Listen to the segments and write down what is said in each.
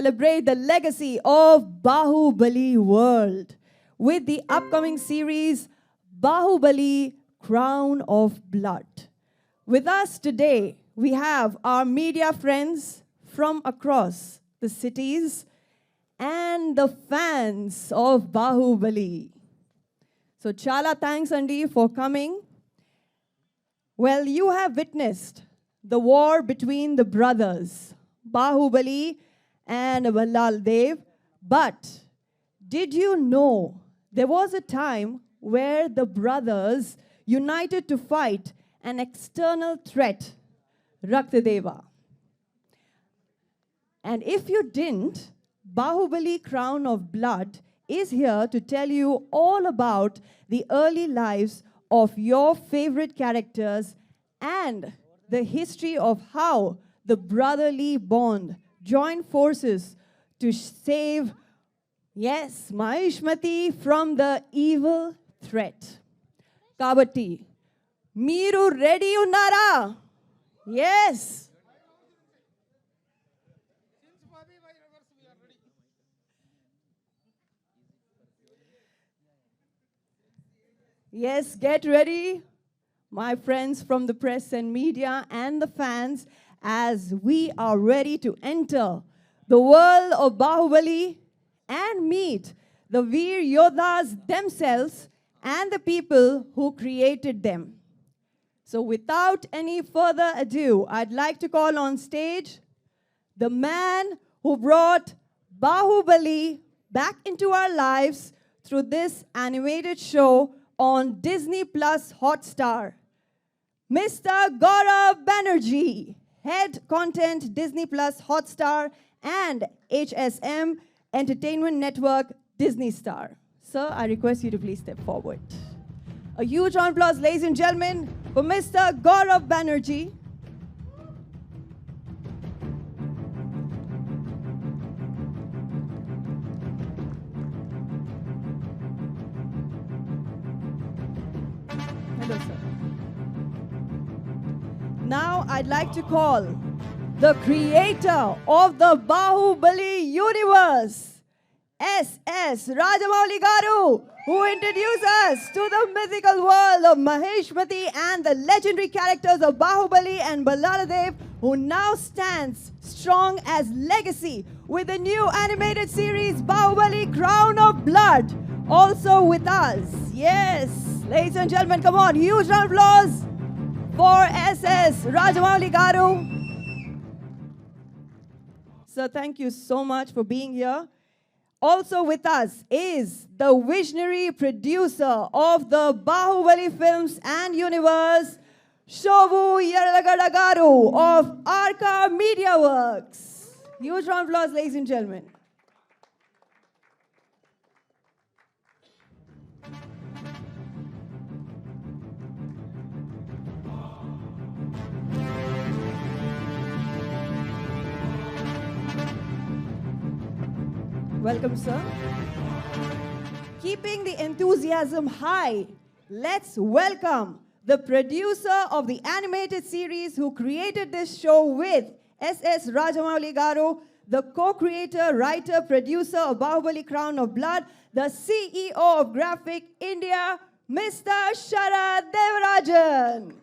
celebrate the legacy of Baahubali world with the upcoming series Baahubali Crown of Blood. With us today, we have our media friends from across the cities and the fans of Baahubali. So chala thanks, Andy, for coming. Well, you have witnessed the war between the brothers, Baahubali and Balal, but did you know there was a time where the brothers united to fight an external threat, Raktadeva? And if you didn't, Baahubali Crown of Blood is here to tell you all about the early lives of your favorite characters and the history of how the brotherly bond joined forces to save, yes, Mahishmati from the evil threat. Kabatti, Meeru ready unnara? Yes. Yes, get ready, my friends from the press and media and the fans, as we are ready to enter the world of Baahubali and meet the Veer Yodhas themselves and the people who created them. So without any further ado, I'd like to call on stage the man who brought Baahubali back into our lives through this animated show on Disney Plus Hotstar, Mr. Gaurav Banerjee, Head Content Disney Plus Hotstar and HSM Entertainment Network Disney Star. Sir, I request you to please step forward. A huge round of applause, ladies and gentlemen, for Mr. Gaurav Banerjee. Hello, sir. Now I'd like to call the creator of the Baahubali universe, S.S. Rajamouli Garu, who introduced us to the mythical world of Maheshmati and the legendary characters of Baahubali and Balaladev, who now stands strong as legacy with the new animated series Baahubali Crown of Blood, also with us. Yes, ladies and gentlemen, come on, huge round of applause for S.S. Rajamouli Garu. Sir, thank you so much for being here. Also with us is the visionary producer of the Baahubali films and universe, Shobu Yaralagada Garu of Arca Media Works. Huge round of applause, ladies and gentlemen. Welcome, sir. Keeping the enthusiasm high, let's welcome the producer of the animated series who created this show with S.S. Rajamouli Garu, the co-creator, writer, producer of Baahubali Crown of Blood, the CEO of Graphic India, Mr. Sharad Devarajan.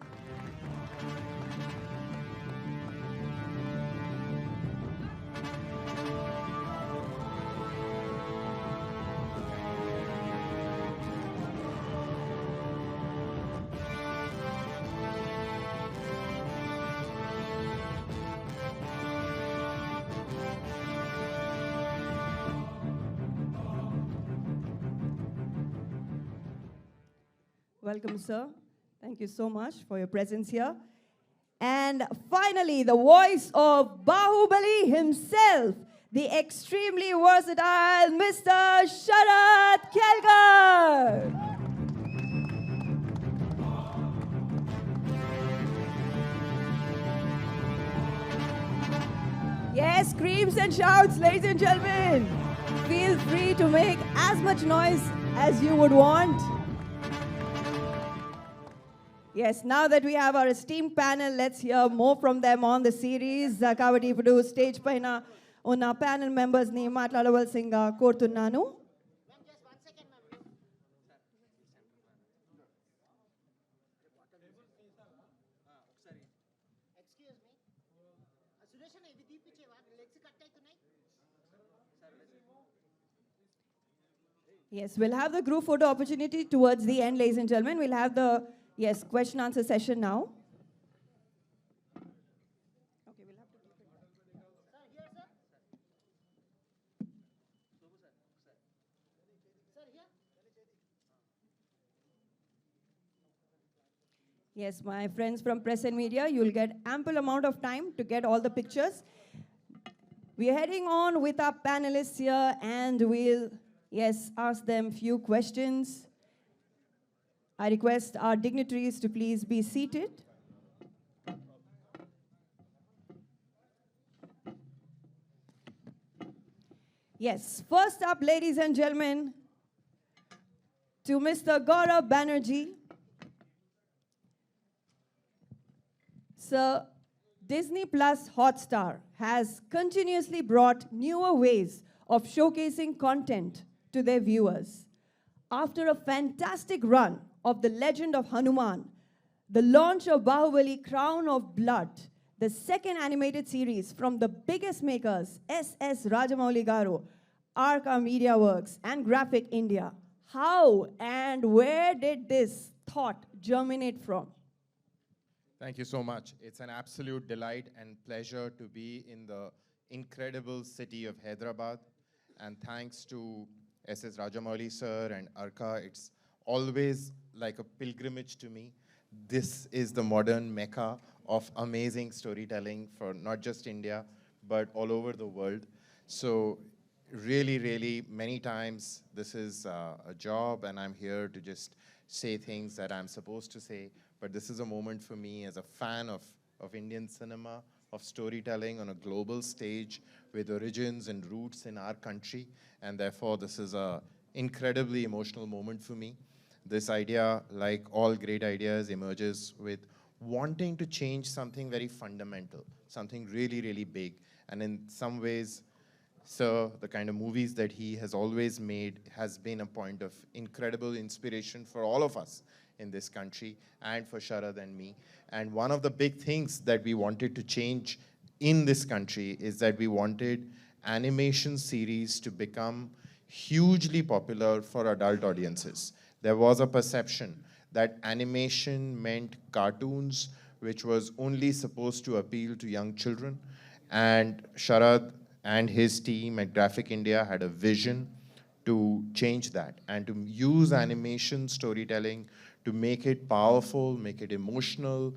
Welcome, sir. Thank you so much for your presence here. And finally, the voice of Baahubali himself, the extremely versatile Mr. Sharad Kelkar. Yes, screams and shouts, ladies and gentlemen. Feel free to make as much noise as you would want. Yes, now that we have our esteemed panel, let's hear more from them on the series. Kavadi Pudu, stage paina ఉన్న panel మెంబర్స్ని మాట్లాడవలసిందిగా కోరుతున్నాను. Yes, we'll have the group photo opportunity towards the end, ladies and gentlemen. We'll have the, yes, question answer session now. Okay, we'll have to keep it. Sir, here, sir. Sir, here. Yes, my friends from press and media, you'll get ample amount of time to get all the pictures. We are heading on with our panelists here, and we'll, yes, ask them few questions. I request our dignitaries to please be seated. Yes, first up, ladies and gentlemen, to Mr. Gaurav Banerjee. Sir, Disney Plus Hotstar has continuously brought newer ways of showcasing content to their viewers. After a fantastic run of The Legend of Hanuman, the launch of Baahubali Crown of Blood, the second animated series from the biggest makers, S.S. Rajamouli Garu, Arca Media Works, and Graphic India, how and where did this thought germinate from? Thank you so much. It's an absolute delight and pleasure to be in the incredible city of Hyderabad. And thanks to S.S. Rajamouli sir and Arka, it's always like a pilgrimage to me. This is the modern mecca of amazing storytelling for not just India, but all over the world. So really, really, many times this is a job and I'm here to just say things that I'm supposed to say. But this is a moment for me as a fan of Indian cinema, of storytelling on a global stage with origins and roots in our country. And therefore, this is an incredibly emotional moment for me. This idea, like all great ideas, emerges with wanting to change something very fundamental, something really, really big. And in some ways, sir, the kind of movies that he has always made has been a point of incredible inspiration for all of us in this country and for Sharad and me. And one of the big things that we wanted to change in this country is that we wanted animation series to become hugely popular for adult audiences. There was a perception that animation meant cartoons, which was only supposed to appeal to young children. And Sharad and his team at Graphic India had a vision to change that and to use animation storytelling to make it powerful, make it emotional,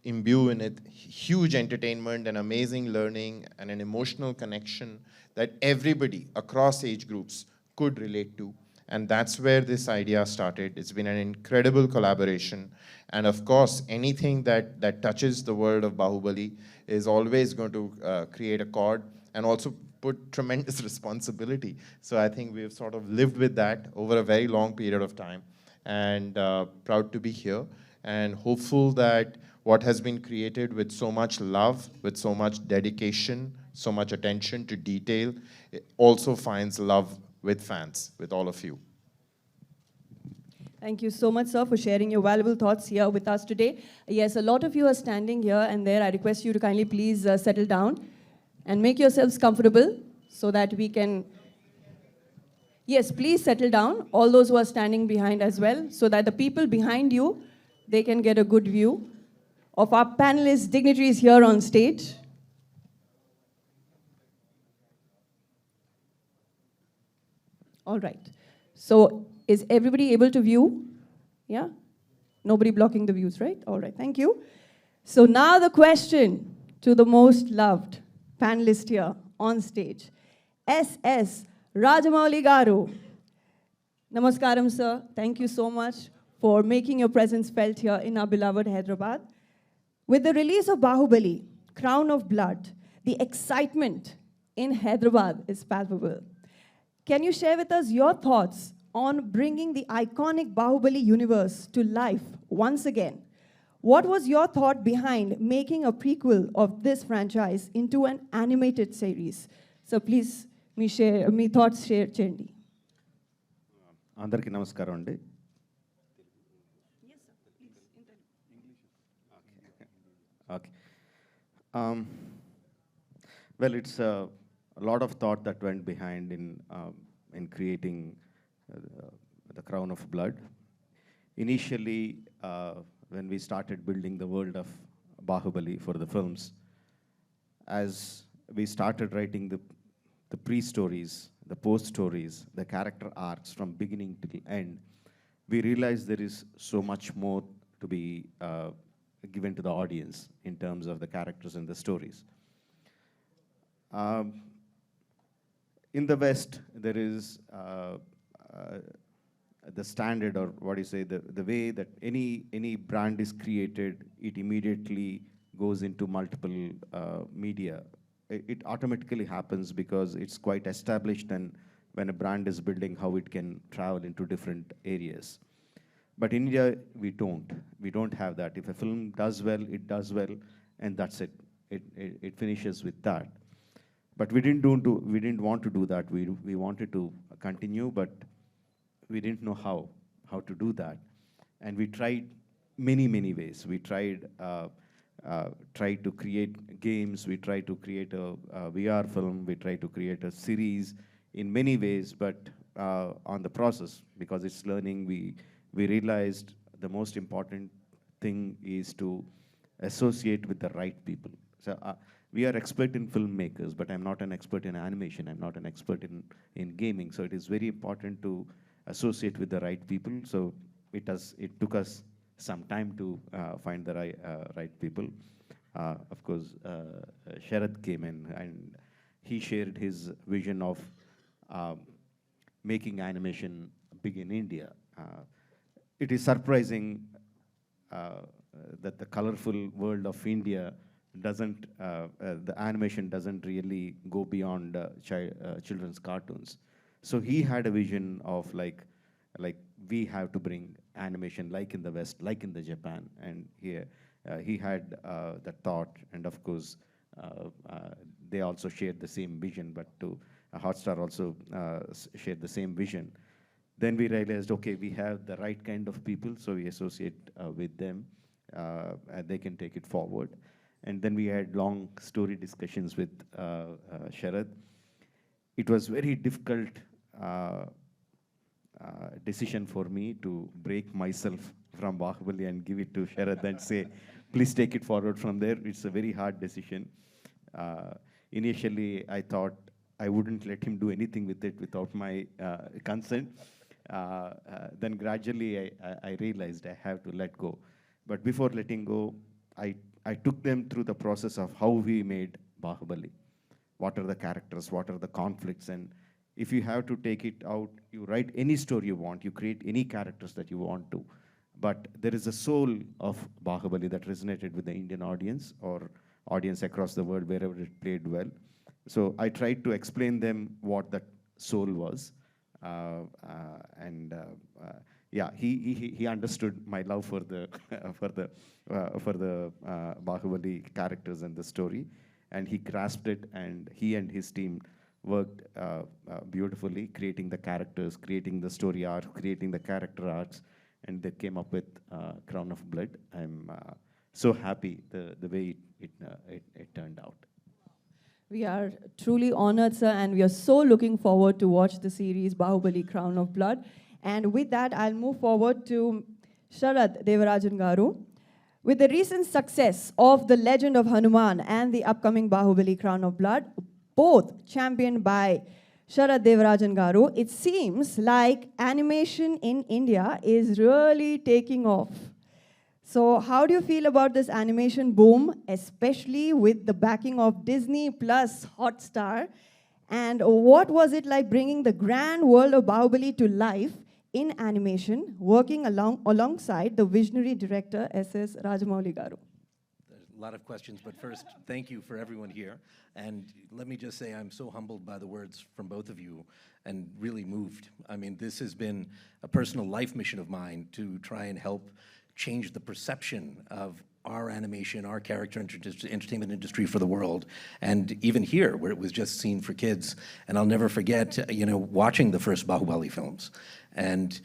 imbue in it huge entertainment and amazing learning and an emotional connection that everybody across age groups could relate to. And that's where this idea started. It's been an incredible collaboration. And of course, anything that touches the world of Baahubali is always going to create a chord and also put tremendous responsibility. So I think we've sort of lived with that over a very long period of time. And proud to be here and hopeful that what has been created with so much love, with so much dedication, so much attention to detail, it also finds love with fans, with all of you. Thank you so much, sir, for sharing your valuable thoughts here with us today. Yes, a lot of you are standing here and there. I request you to kindly please settle down and make yourselves comfortable so that we can... Yes, please settle down, all those who are standing behind as well, so that the people behind you, they can get a good view of our panelists, dignitaries here on stage. All right. So is everybody able to view? Yeah? Nobody blocking the views, right? All right, thank you. So now the question to the most loved panelist here on stage, S.S. Rajamouli Garu. Namaskaram, sir. Thank you so much for making your presence felt here in our beloved Hyderabad. With the release of Baahubali, Crown of Blood, the excitement in Hyderabad is palpable. Can you share with us your thoughts on bringing the iconic Baahubali universe to life once again? What was your thought behind making a prequel of this franchise into an animated series? So please, me thoughts share చేయండి. అందరికీ నమస్కారం అండి. Okay. Well, it's a lot of thought that went behind in creating the Crown of Blood. Initially, when we started building the world of Baahubali for the films, as we started writing the pre-stories, the post-stories, the character arcs from beginning till end, we realized there is so much more to be given to the audience in terms of the characters and the stories. In the West, there is the standard, or what do you say, the way that any brand is created, it immediately goes into multiple media. It automatically happens because it's quite established, and when a brand is building, how it can travel into different areas. But in India, we don't have that. If a film does well, it does well, and that's it. It finishes with that. But we didn't want to do that. We wanted to continue, but we didn't know how to do that. And we tried many ways. We tried to create games. We tried to create a VR film. We tried to create a series in many ways, but on the process, because it's learning, we realized the most important thing is to associate with the right people. So we are expert in filmmakers, but I'm not an expert in animation. I'm not an expert in gaming. So it is very important to associate with the right people. So it took us some time to find the right people. Of course, Sharad came in, and he shared his vision of making animation big in India. It is surprising that the colorful world of India doesn't, the animation doesn't really go beyond children's cartoons. So he had a vision of like we have to bring animation like in the West, like in the Japan, and he had that thought, and of course they also shared the same vision, but Hotstar also shared the same vision. Then we realized, okay, we have the right kind of people, so we associate with them, and they can take it forward. And then we had long story discussions with Sharad. It was very difficult decision for me to break myself from Baahubali and give it to Sharad and say, please take it forward from there. It's a very hard decision. Initially, I thought I wouldn't let him do anything with it without my consent. Then gradually I realized I have to let go. But before letting go, I took them through the process of how we made Baahubali. What are the characters, what are the conflicts, and if you have to take it out, you write any story you want, you create any characters that you want to. But there is a soul of Baahubali that resonated with the Indian audience or audience across the world, wherever it played well. So I tried to explain them what that soul was. Yeah, he understood my love for the Baahubali characters and the story, and he grasped it. And he and his team worked beautifully, creating the characters, creating the story arc, creating the character arcs, and they came up with Crown of Blood. I'm so happy the way it turned out. We are truly honored, sir, and we are so looking forward to watch the series Baahubali Crown of Blood. And with that, I'll move forward to Sharad Devarajan Garu. With the recent success of The Legend of Hanuman and the upcoming Baahubali Crown of Blood, both championed by Sharad Devarajan Garu, it seems like animation in India is really taking off. So how do you feel about this animation boom, especially with the backing of Disney plus Hotstar? And what was it like bringing the grand world of Baahubali to life in animation, working alongside the visionary director, S.S. Rajamouli Garu? There's a lot of questions, but first, thank you for everyone here. And let me just say I'm so humbled by the words from both of you and really moved. I mean, this has been a personal life mission of mine to try and help changed the perception of our animation, our character entertainment industry for the world. And even here, where it was just seen for kids. And I'll never forget, watching the first Baahubali films and,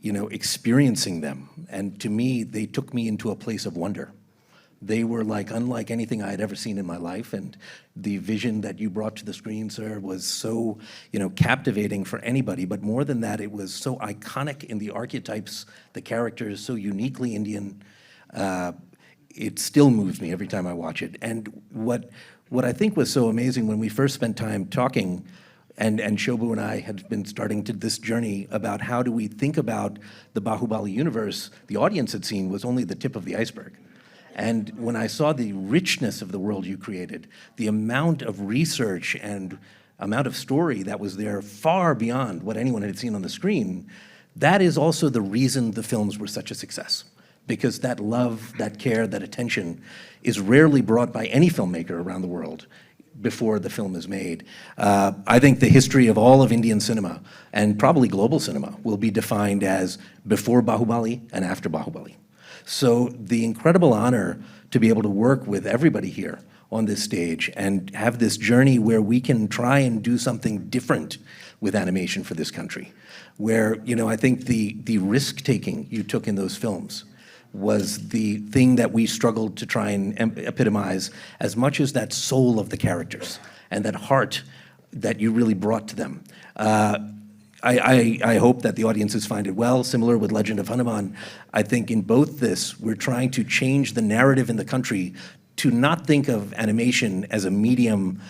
experiencing them. And to me, they took me into a place of wonder. They were unlike anything I had ever seen in my life, and the vision that you brought to the screen, sir, was so, captivating for anybody. But more than that, it was so iconic in the archetypes, the characters, so uniquely Indian. It still moves me every time I watch it. And what I think was so amazing when we first spent time talking, and Shobu and I had been starting this journey about how do we think about the Baahubali universe, the audience had seen was only the tip of the iceberg. And when I saw the richness of the world you created, the amount of research and amount of story that was there far beyond what anyone had seen on the screen, that is also the reason the films were such a success. Because that love, that care, that attention is rarely brought by any filmmaker around the world before the film is made. I think the history of all of Indian cinema, and probably global cinema, will be defined as before Baahubali and after Baahubali. So the incredible honor to be able to work with everybody here on this stage and have this journey where we can try and do something different with animation for this country. Where, I think the risk-taking you took in those films was the thing that we struggled to try and epitomize, as much as that soul of the characters and that heart that you really brought to them. I hope that the audiences find it well. Similar with Legend of Hanuman, I think in both this, we're trying to change the narrative in the country to not think of animation as a medium,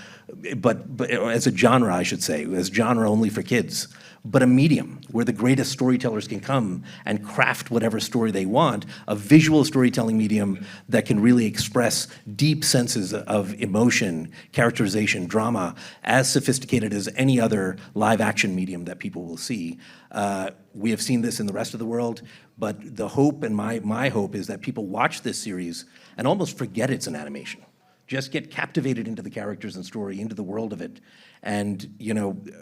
but as a genre, I should say, as genre only for kids, but a medium where the greatest storytellers can come and craft whatever story they want, a visual storytelling medium that can really express deep senses of emotion, characterization, drama, as sophisticated as any other live action medium that people will see. We have seen this in the rest of the world, but the hope, and my hope, is that people watch this series and almost forget it's an animation. Just get captivated into the characters and story, into the world of it. And,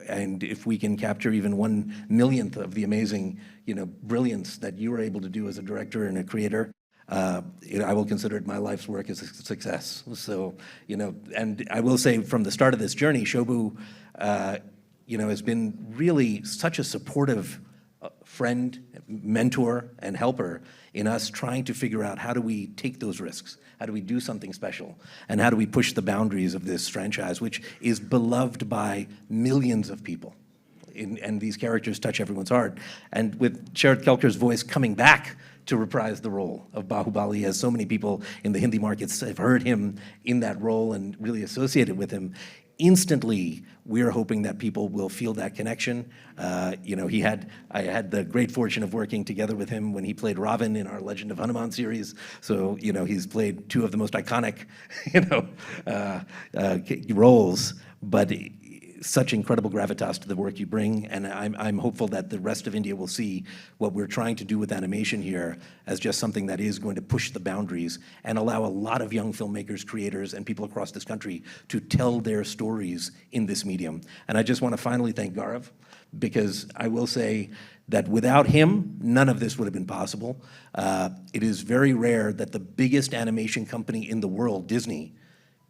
and if we can capture even 1/1,000,000th of the amazing, brilliance that you were able to do as a director and a creator, I will consider it my life's work as a success. So, and I will say from the start of this journey, Shobu, has been really such a supportive friend, mentor, and helper in us trying to figure out how do we take those risks, how do we do something special, and how do we push the boundaries of this franchise, which is beloved by millions of people. And these characters touch everyone's heart. And with Sharad Kelkar's voice coming back to reprise the role of Baahubali, as so many people in the Hindi markets have heard him in that role and really associated with him, instantly, we're hoping that people will feel that connection. I had the great fortune of working together with him when he played Ravan in our Legend of Hanuman series. So, he's played two of the most iconic, roles, but such incredible gravitas to the work you bring, and I'm hopeful that the rest of India will see what we're trying to do with animation here as just something that is going to push the boundaries and allow a lot of young filmmakers, creators, and people across this country to tell their stories in this medium. And I just want to finally thank Gaurav, because I will say that without him, none of this would have been possible. It is very rare that the biggest animation company in the world, Disney,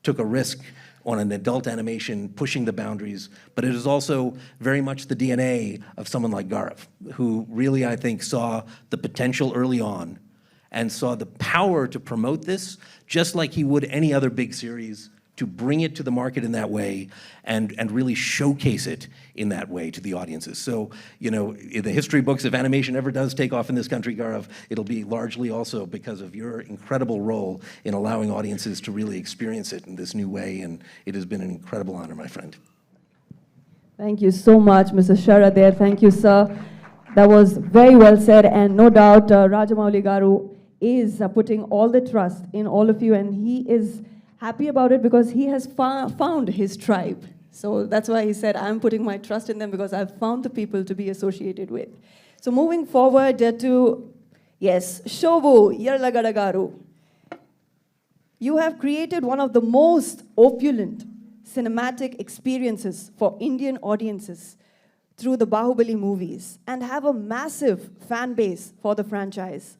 took a risk on an adult animation, pushing the boundaries, but it is also very much the DNA of someone like Gaurav, who really, I think, saw the potential early on and saw the power to promote this, just like he would any other big series, to bring it to the market in that way and really showcase it in that way to the audiences. So, in the history books, if animation ever does take off in this country, Gaurav, it'll be largely also because of your incredible role in allowing audiences to really experience it in this new way, and it has been an incredible honor, my friend. Thank you so much, Mr. Sharad there. Thank you, sir. That was very well said, and no doubt Rajamouli Garu is putting all the trust in all of you, and he is happy about it because he has found his tribe. So that's why he said, I'm putting my trust in them because I've found the people to be associated with. So moving forward to, yes, Shobu Yarlagadagaru. You have created one of the most opulent cinematic experiences for Indian audiences through the Baahubali movies and have a massive fan base for the franchise.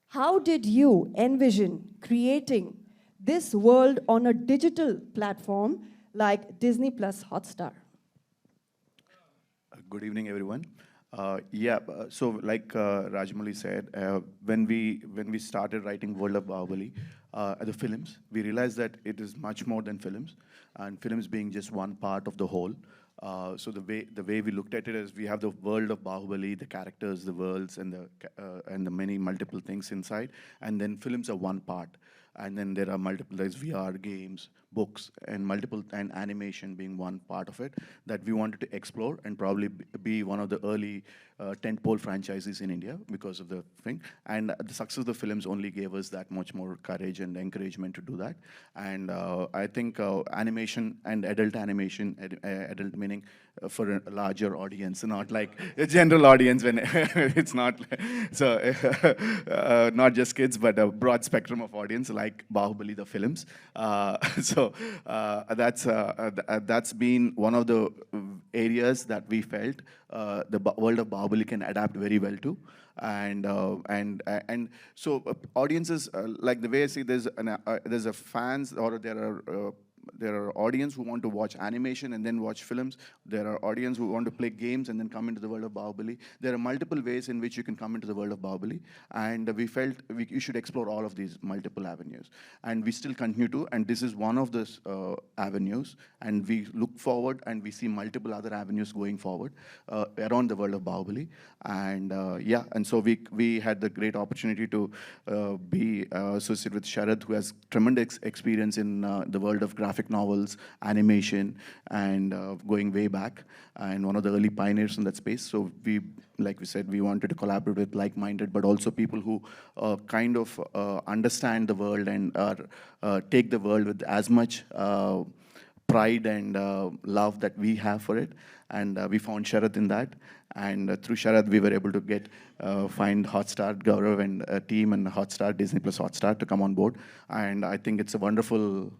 How did you envision creating this world on a digital platform like Disney Plus Hotstar? Good evening, everyone. So like Rajamouli said, when we started writing World of Bahubali, the films, we realized that it is much more than films, and films being just one part of the whole. So the way we looked at it is we have the world of Bahubali, the characters, the worlds, and the many multiple things inside, and then films are one part. And then there are multiple, there's VR games, books, and animation being one part of it that we wanted to explore and probably be one of the early tentpole franchises in India because of the thing. And the success of the films only gave us that much more courage and encouragement to do that. And I think animation and adult animation, adult meaning for a larger audience, not like a general audience when it's not so not just kids, but a broad spectrum of audience like Bahubali the films. That's been one of the areas that we felt world of Bahubali can adapt very well to. Audiences like the way I see there's a fans, or there are audience who want to watch animation and then watch films. There are audience who want to play games and then come into the world of Bahubali. There are multiple ways in which you can come into the world of Bahubali, and we felt you should explore all of these multiple avenues, and we still continue to. And this is one of those avenues, and we look forward and we see multiple other avenues going forward around the world of Bahubali. And so we had the great opportunity to be associated with Sharad, who has tremendous experience in the world of graphic novels, animation, and going way back, and one of the early pioneers in that space. So like we said, we wanted to collaborate with like-minded, but also people who kind of understand the world and take the world with as much pride and love that we have for it. And we found Sharad in that. And through Sharad, we were able to find Hotstar, Gaurav, and a team, and Hotstar, Disney Plus Hotstar, to come on board. And I think it's a wonderful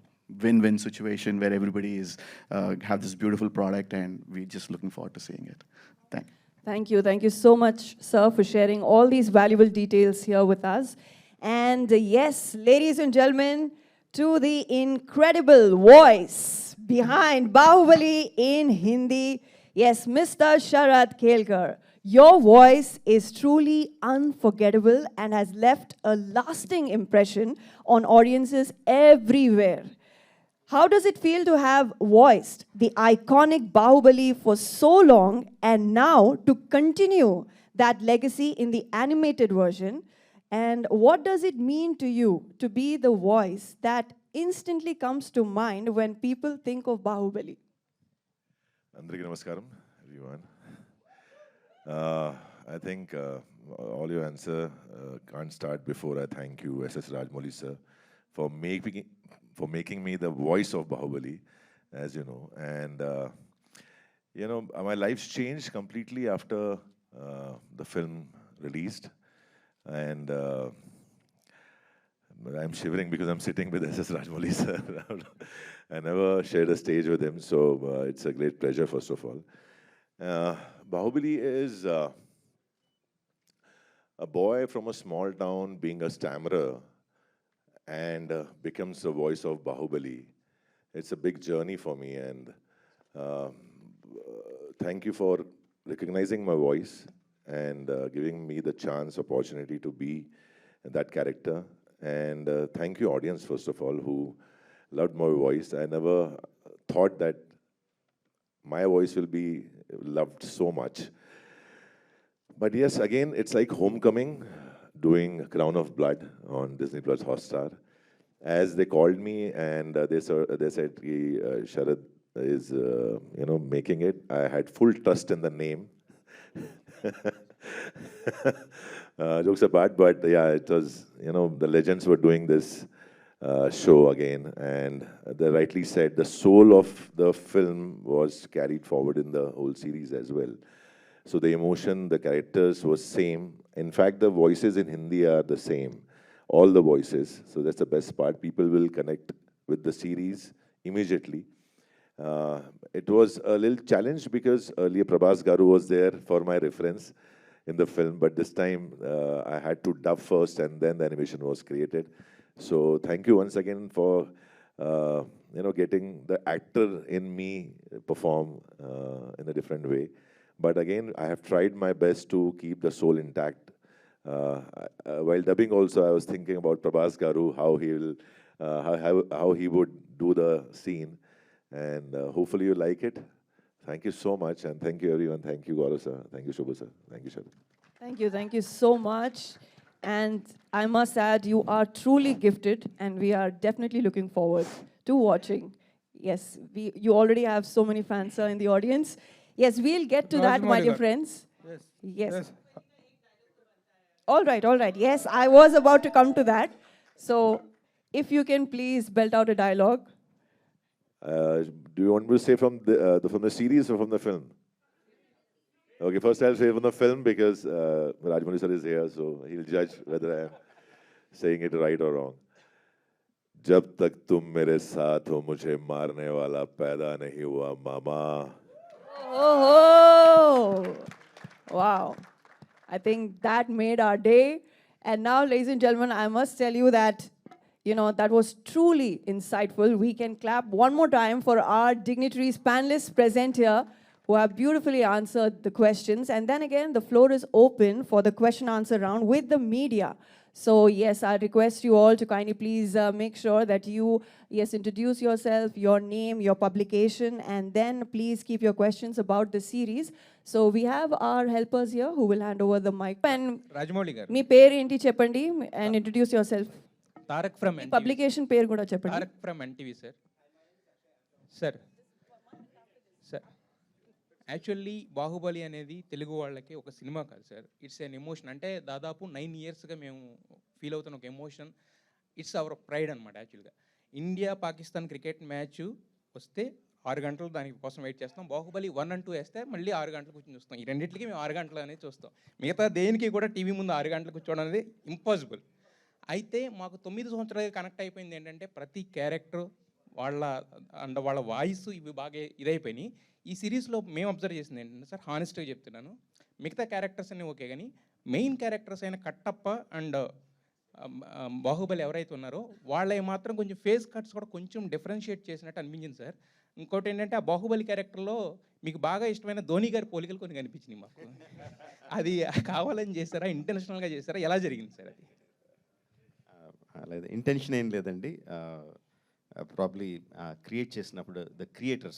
win-win situation where everybody have this beautiful product, and we're just looking forward to seeing it. Thank you. Thank you. Thank you so much, sir, for sharing all these valuable details here with us. And yes, ladies and gentlemen, to the incredible voice behind Bahubali in Hindi, yes, Mr. Sharad Kelkar. Your voice is truly unforgettable and has left a lasting impression on audiences everywhere. How does it feel to have voiced the iconic Bahubali for so long and now to continue that legacy in the animated version? And what does it mean to you to be the voice that instantly comes to mind when people think of Bahubali? Andariki namaskaram, everyone. I think all your answer can't start before I thank you, S.S. Rajamouli sir, for making me the voice of Bahubali, as you know. And my life's changed completely after the film released. And I'm shivering because I'm sitting with S.S. Rajamouli sir. I never shared a stage with him, so it's a great pleasure, first of all. Bahubali is a boy from a small town being a stammerer and becomes the voice of Bahubali. It's a big journey for me, and thank you for recognizing my voice and giving me the opportunity to be that character. And thank you, audience, first of all, who loved my voice. I never thought that my voice will be loved so much. But yes, again, it's like homecoming, doing Crown of Blood on Disney Plus Hotstar. As they called me and they said, Sharad is making it. I had full trust in the name. Jokes apart, but yeah, it was, the legends were doing this show again, and they rightly said the soul of the film was carried forward in the whole series as well. So the emotion, the characters was same. In fact, the voices in Hindi are the same, all the voices. So that's the best part. People will connect with the series immediately. It was a little challenge because earlier Prabhas Garu was there for my reference. in the film, but this time I had to dub first and then the animation was created. So thank you once again for getting the actor in me perform in a different way. But again, I have tried my best to keep the soul intact. While dubbing also, I was thinking about Prabhas Garu, how he will, how he would do the scene, and hopefully you like it. Thank you so much, and thank you everyone. Thank you, Gaurav sir. Thank you, Shubha sir. Thank you, Shubha. Thank you so much. And I must add, you are truly gifted, and we are definitely looking forward to watching. Yes, you already have so many fans, sir, in the audience. Yes, we'll get to that, my dear friends. Yes. All right. Yes, I was about to come to that. So, if you can please belt out a dialogue. Do you want me to say from the series or from the film? Okay, first I'll say from the film because Rajamouli sir is here, so he'll judge whether I am saying it right or wrong. जब तक तुम मेरे साथ हो मुझे मारने वाला पैदा नहीं हुआ मामा. Oh, wow. I think that made our day. And now, ladies and gentlemen, I must tell you that, that was truly insightful. We can clap one more time for our dignitaries, panelists present here, who have beautifully answered the questions. And then again, the floor is open for the question answer round with the media. So yes, I request you all to kindly please make sure that you, introduce yourself, your name, your publication, and then please keep your questions about the series. So we have our helpers here who will hand over the mic. And Rajamouli garu. మీ పేరు ఏంటి చెప్పండి and introduce yourself. Tarak from NTV. Publication పేరు కూడా చెప్పండి. Tarak from NTV, sir. Sir. Actually Baahubali అనేది తెలుగు వాళ్ళకి ఒక cinema కాదు సార్, ఇట్స్ ఎన్ ఎమోషన్. అంటే దాదాపు 9 ఇయర్స్గా మేము ఫీల్ అవుతున్న ఒక ఎమోషన్. ఇట్స్ అవర్ ప్రైడ్ అనమాట. యాక్చువల్గా ఇండియా పాకిస్తాన్ క్రికెట్ మ్యాచ్ వస్తే 6 గంటలు దానికి కోసం వెయిట్ చేస్తాం. బాహుబలి 1 and 2 వేస్తే మళ్ళీ 6 గంటలు కూర్చొని చూస్తాం. ఈ రెండింటికి మేము 6 గంటలు అనేది చూస్తాం. మిగతా దేనికి కూడా టీవీ ముందు 6 గంటలు కూర్చోవడం అనేది ఇంపాసిబుల్. అయితే మాకు 9 సంవత్సరాలుగా కనెక్ట్ అయిపోయింది ఏంటంటే ప్రతి క్యారెక్టర్ వాళ్ళ వాయిస్ ఇవి బాగా ఇదైపోయినాయి. ఈ సిరీస్లో మేము అబ్జర్వ్ చేసింది ఏంటంటే సార్, హానెస్ట్గా చెప్తున్నాను, మిగతా క్యారెక్టర్స్ అన్నీ ఓకే, కానీ మెయిన్ క్యారెక్టర్స్ అయిన కట్టప్ప అండ్ బాహుబలి ఎవరైతే ఉన్నారో వాళ్ళవి మాత్రం కొంచెం ఫేస్ కట్స్ కూడా కొంచెం డిఫరెన్షియేట్ చేసినట్టు అనిపించింది సార్. ఇంకోటి ఏంటంటే ఆ బాహుబలి క్యారెక్టర్లో మీకు బాగా ఇష్టమైన ధోని గారి పోలికలు కొన్ని కనిపించినాయి మాకు. అది కావాలని చేశారా, ఇంటెన్షనల్గా చేశారా, ఎలా జరిగింది సార్ అది? లేదు, ఇంటెన్షన్ ఏం లేదండి. ప్రాబ్లీ క్రియేట్ చేసినప్పుడు ద క్రియేటర్స్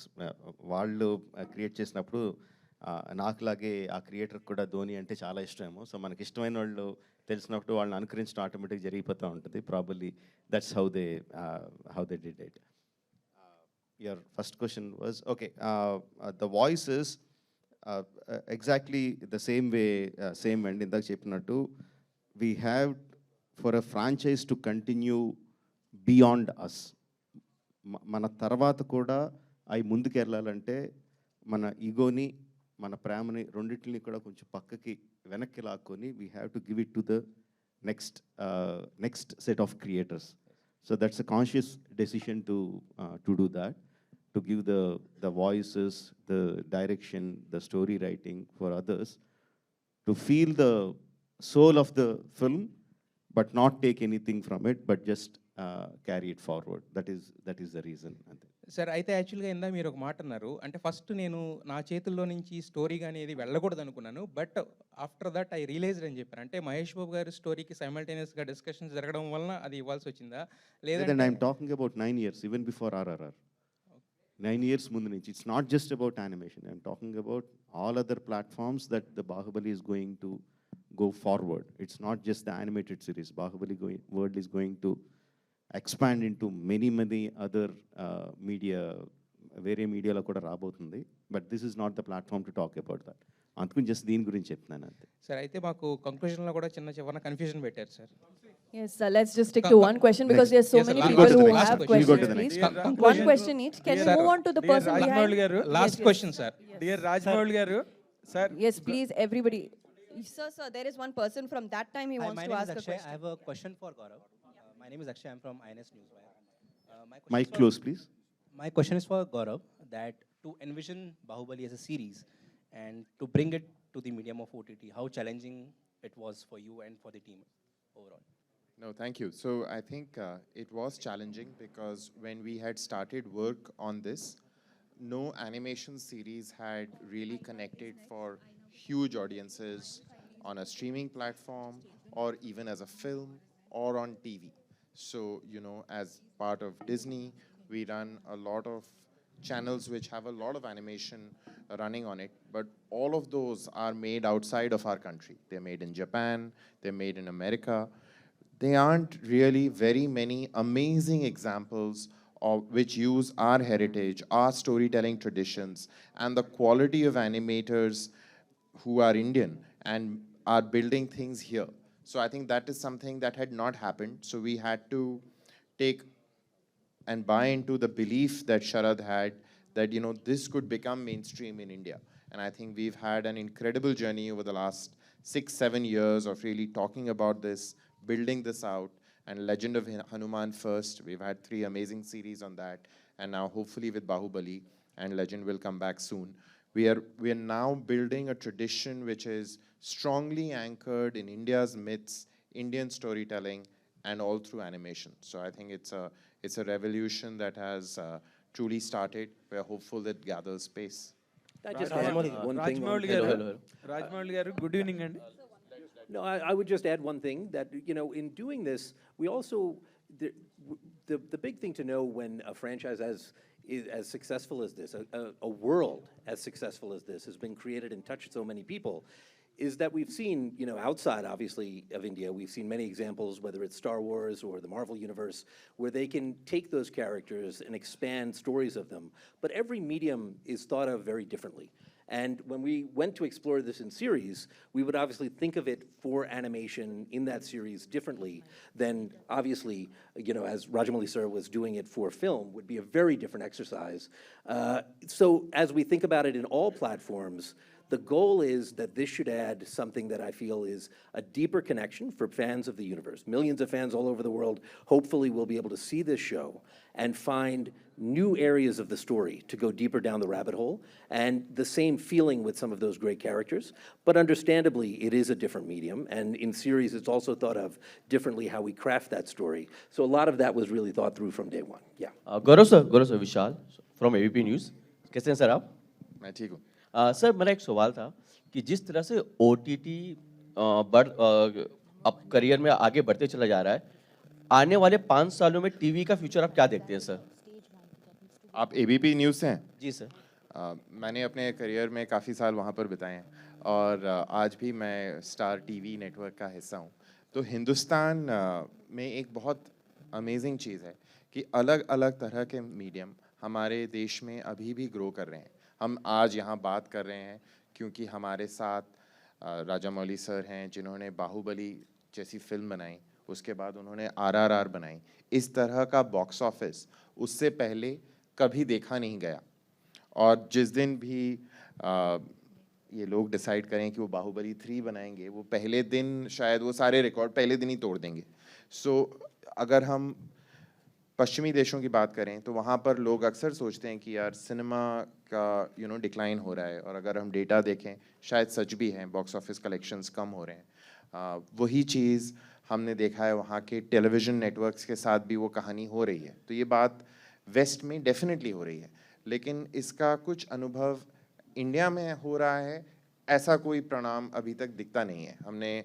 వాళ్ళు క్రియేట్ చేసినప్పుడు నాకులాగే ఆ క్రియేటర్ కూడా ధోని అంటే చాలా ఇష్టమేమో. సో మనకి ఇష్టమైన వాళ్ళు తెలిసినప్పుడు వాళ్ళని అనుకరించడం ఆటోమేటిక్గా జరిగిపోతూ ఉంటుంది. Probably that's how they did it. Your first question was okay. The voice is exactly the same and ఇందాక చెప్పినట్టు we have for a franchise to continue beyond us. మన తర్వాత కూడా అవి ముందుకు వెళ్ళాలంటే మన ఈగోని, మన ప్రేమని రెండింటిని కూడా కొంచెం పక్కకి వెనక్కి లాక్కొని we have to give it to the next set of creators. So that's a conscious decision to do that, to give the voices, the direction, the story writing for others, to feel the soul of the film but not take anything from it, but just carry it forward. That is the reason. Sir అయితే యాక్చువల్గా ఇందా మీరు ఒక మాట అన్నారు, అంటే first నేను నా చేతుల్లో నుంచి స్టోరీ కానీ ఏది వెళ్ళకూడదు అనుకున్నాను, but after that I realized అని చెప్పారు. అంటే మహేష్ బాబు గారి స్టోరీకి సైమల్టేనియస్గా డిస్కషన్స్ జరగడం వలన అది ఇవ్వాల్సి వచ్చిందా లేదంటే I'm talking about 9 years, even before RRR. 9 years ముందు నుంచి. It's not just about animation. I'm talking about all other platforms that the Baahubali is going to go forward. It's not just the animated series. Baahubali world is going to expand into many other media, వేరే మీడియాలో కూడా రాబోతుంది. But this is not the platform to talk about that. అందుకని just దీని గురించి చెప్తున్నాను అంతే. Sir అయితే మాకు కంక్లూజన్లో కూడా చిన్న కన్ఫ్యూజన్ పెట్టారు sir. Yes, sir. Let's just stick to one question because there's so many people who have questions. Please, one question each. Can we move on to the person behind? Last question, sir. Dear Rajamouli garu, sir. Yes, please, everybody. Sir, there is one person from that time he wants to ask a question. I have a question for Gaurav. My name is Akshay. I'm from INS Newswire. Mic close, please. My question is for Gaurav, that to envision Baahubali as a series and to bring it to the medium of OTT? How challenging it was for you and for the team overall? No, thank you. So I think it was challenging because when we had started work on this, no animation series had really connected for huge audiences on a streaming platform or even as a film or on TV. So, you know, as part of Disney, we run a lot of channels which have a lot of animation running on it, but all of those are made outside of our country. They're made in Japan, they're made in America. There aren't really very many amazing examples of which use our heritage, our storytelling traditions, and the quality of animators who are Indian and are building things here. So I think that is something that had not happened. So we had to take and buy into the belief that Sharad had that, you know, this could become mainstream in India. And I think we've had an incredible journey over the last 6-7 years of really talking about this, building this out, and Legend of Hanuman first. We've had 3 amazing series on that, and now hopefully with Baahubali, and Legend will come back soon. We are now building a tradition which is strongly anchored in India's myths, Indian storytelling, and all through animation. So I think it's a revolution that has truly started. We're hopeful that gathers pace. I just add one thing. Rajamouli Hello, garu, hello, hello. Rajamouli garu, good evening andi. No, I would just add one thing that, you know, in doing this, we also, the big thing to know when a franchise is as successful as this, a world as successful as this has been created and touched so many people, is that we've seen, you know, outside, obviously, of India, we've seen many examples, whether it's Star Wars or the Marvel Universe, where they can take those characters and expand stories of them. But every medium is thought of very differently. And when we went to explore this in series, we would obviously think of it for animation in that series differently than, obviously, you know, as Rajamouli sir was doing it for film, would be a very different exercise. So as we think about it in all platforms, the goal is that this should add something that I feel is a deeper connection for fans of the universe. Millions of fans all over the world hopefully will be able to see this show and find new areas of the story to go deeper down the rabbit hole, and the same feeling with some of those great characters. But understandably, it is a different medium, and in series, it's also thought of differently how we craft that story. So a lot of that was really thought through from day one. Yeah. Gaurav sir, Vishal from ABP News. कैसे हैं sir आप? मैं ठीक हूँ. Sir मेरा एक सवाल था कि जिस तरह से OTT अब करियर में आगे बढ़ते चला जा रहा है, आने वाले 5 सालों में टीवी का फ्यूचर आप क्या देखते हैं सर? आप ABP न्यूज़ से हैं? जी सर. मैंने अपने करियर में काफ़ी साल वहाँ पर बिताए हैं और आज भी मैं स्टार टीवी नेटवर्क का हिस्सा हूँ. तो हिंदुस्तान में एक बहुत अमेजिंग चीज़ है कि अलग अलग तरह के मीडियम हमारे देश में अभी भी ग्रो कर रहे हैं. हम आज यहाँ बात कर रहे हैं क्योंकि हमारे साथ राजामौली सर हैं जिन्होंने बाहुबली जैसी फिल्म बनाई, उसके बाद उन्होंने RRR बनाई. इस तरह का बॉक्स ऑफिस उससे पहले कभी देखा नहीं गया. और जिस दिन भी ये लोग डिसाइड करें कि वो बाहुबली 3 बनाएंगे, वो पहले दिन शायद वो सारे रिकॉर्ड पहले दिन ही तोड़ देंगे. सो अगर हम पश्चिमी देशों की बात करें तो वहाँ पर लोग अक्सर सोचते हैं कि यार सिनेमा का डिक्लाइन हो रहा है, और अगर हम डेटा देखें शायद सच भी है, बॉक्स ऑफिस कलेक्शंस कम हो रहे हैं. वही चीज़ हमने देखा है वहाँ के टेलीविज़न नेटवर्क्स के साथ भी वो कहानी हो रही है. तो ये बात वेस्ट में डेफिनेटली हो रही है, लेकिन इसका कुछ अनुभव इंडिया में हो रहा है ऐसा कोई परिणाम अभी तक दिखता नहीं है. हमने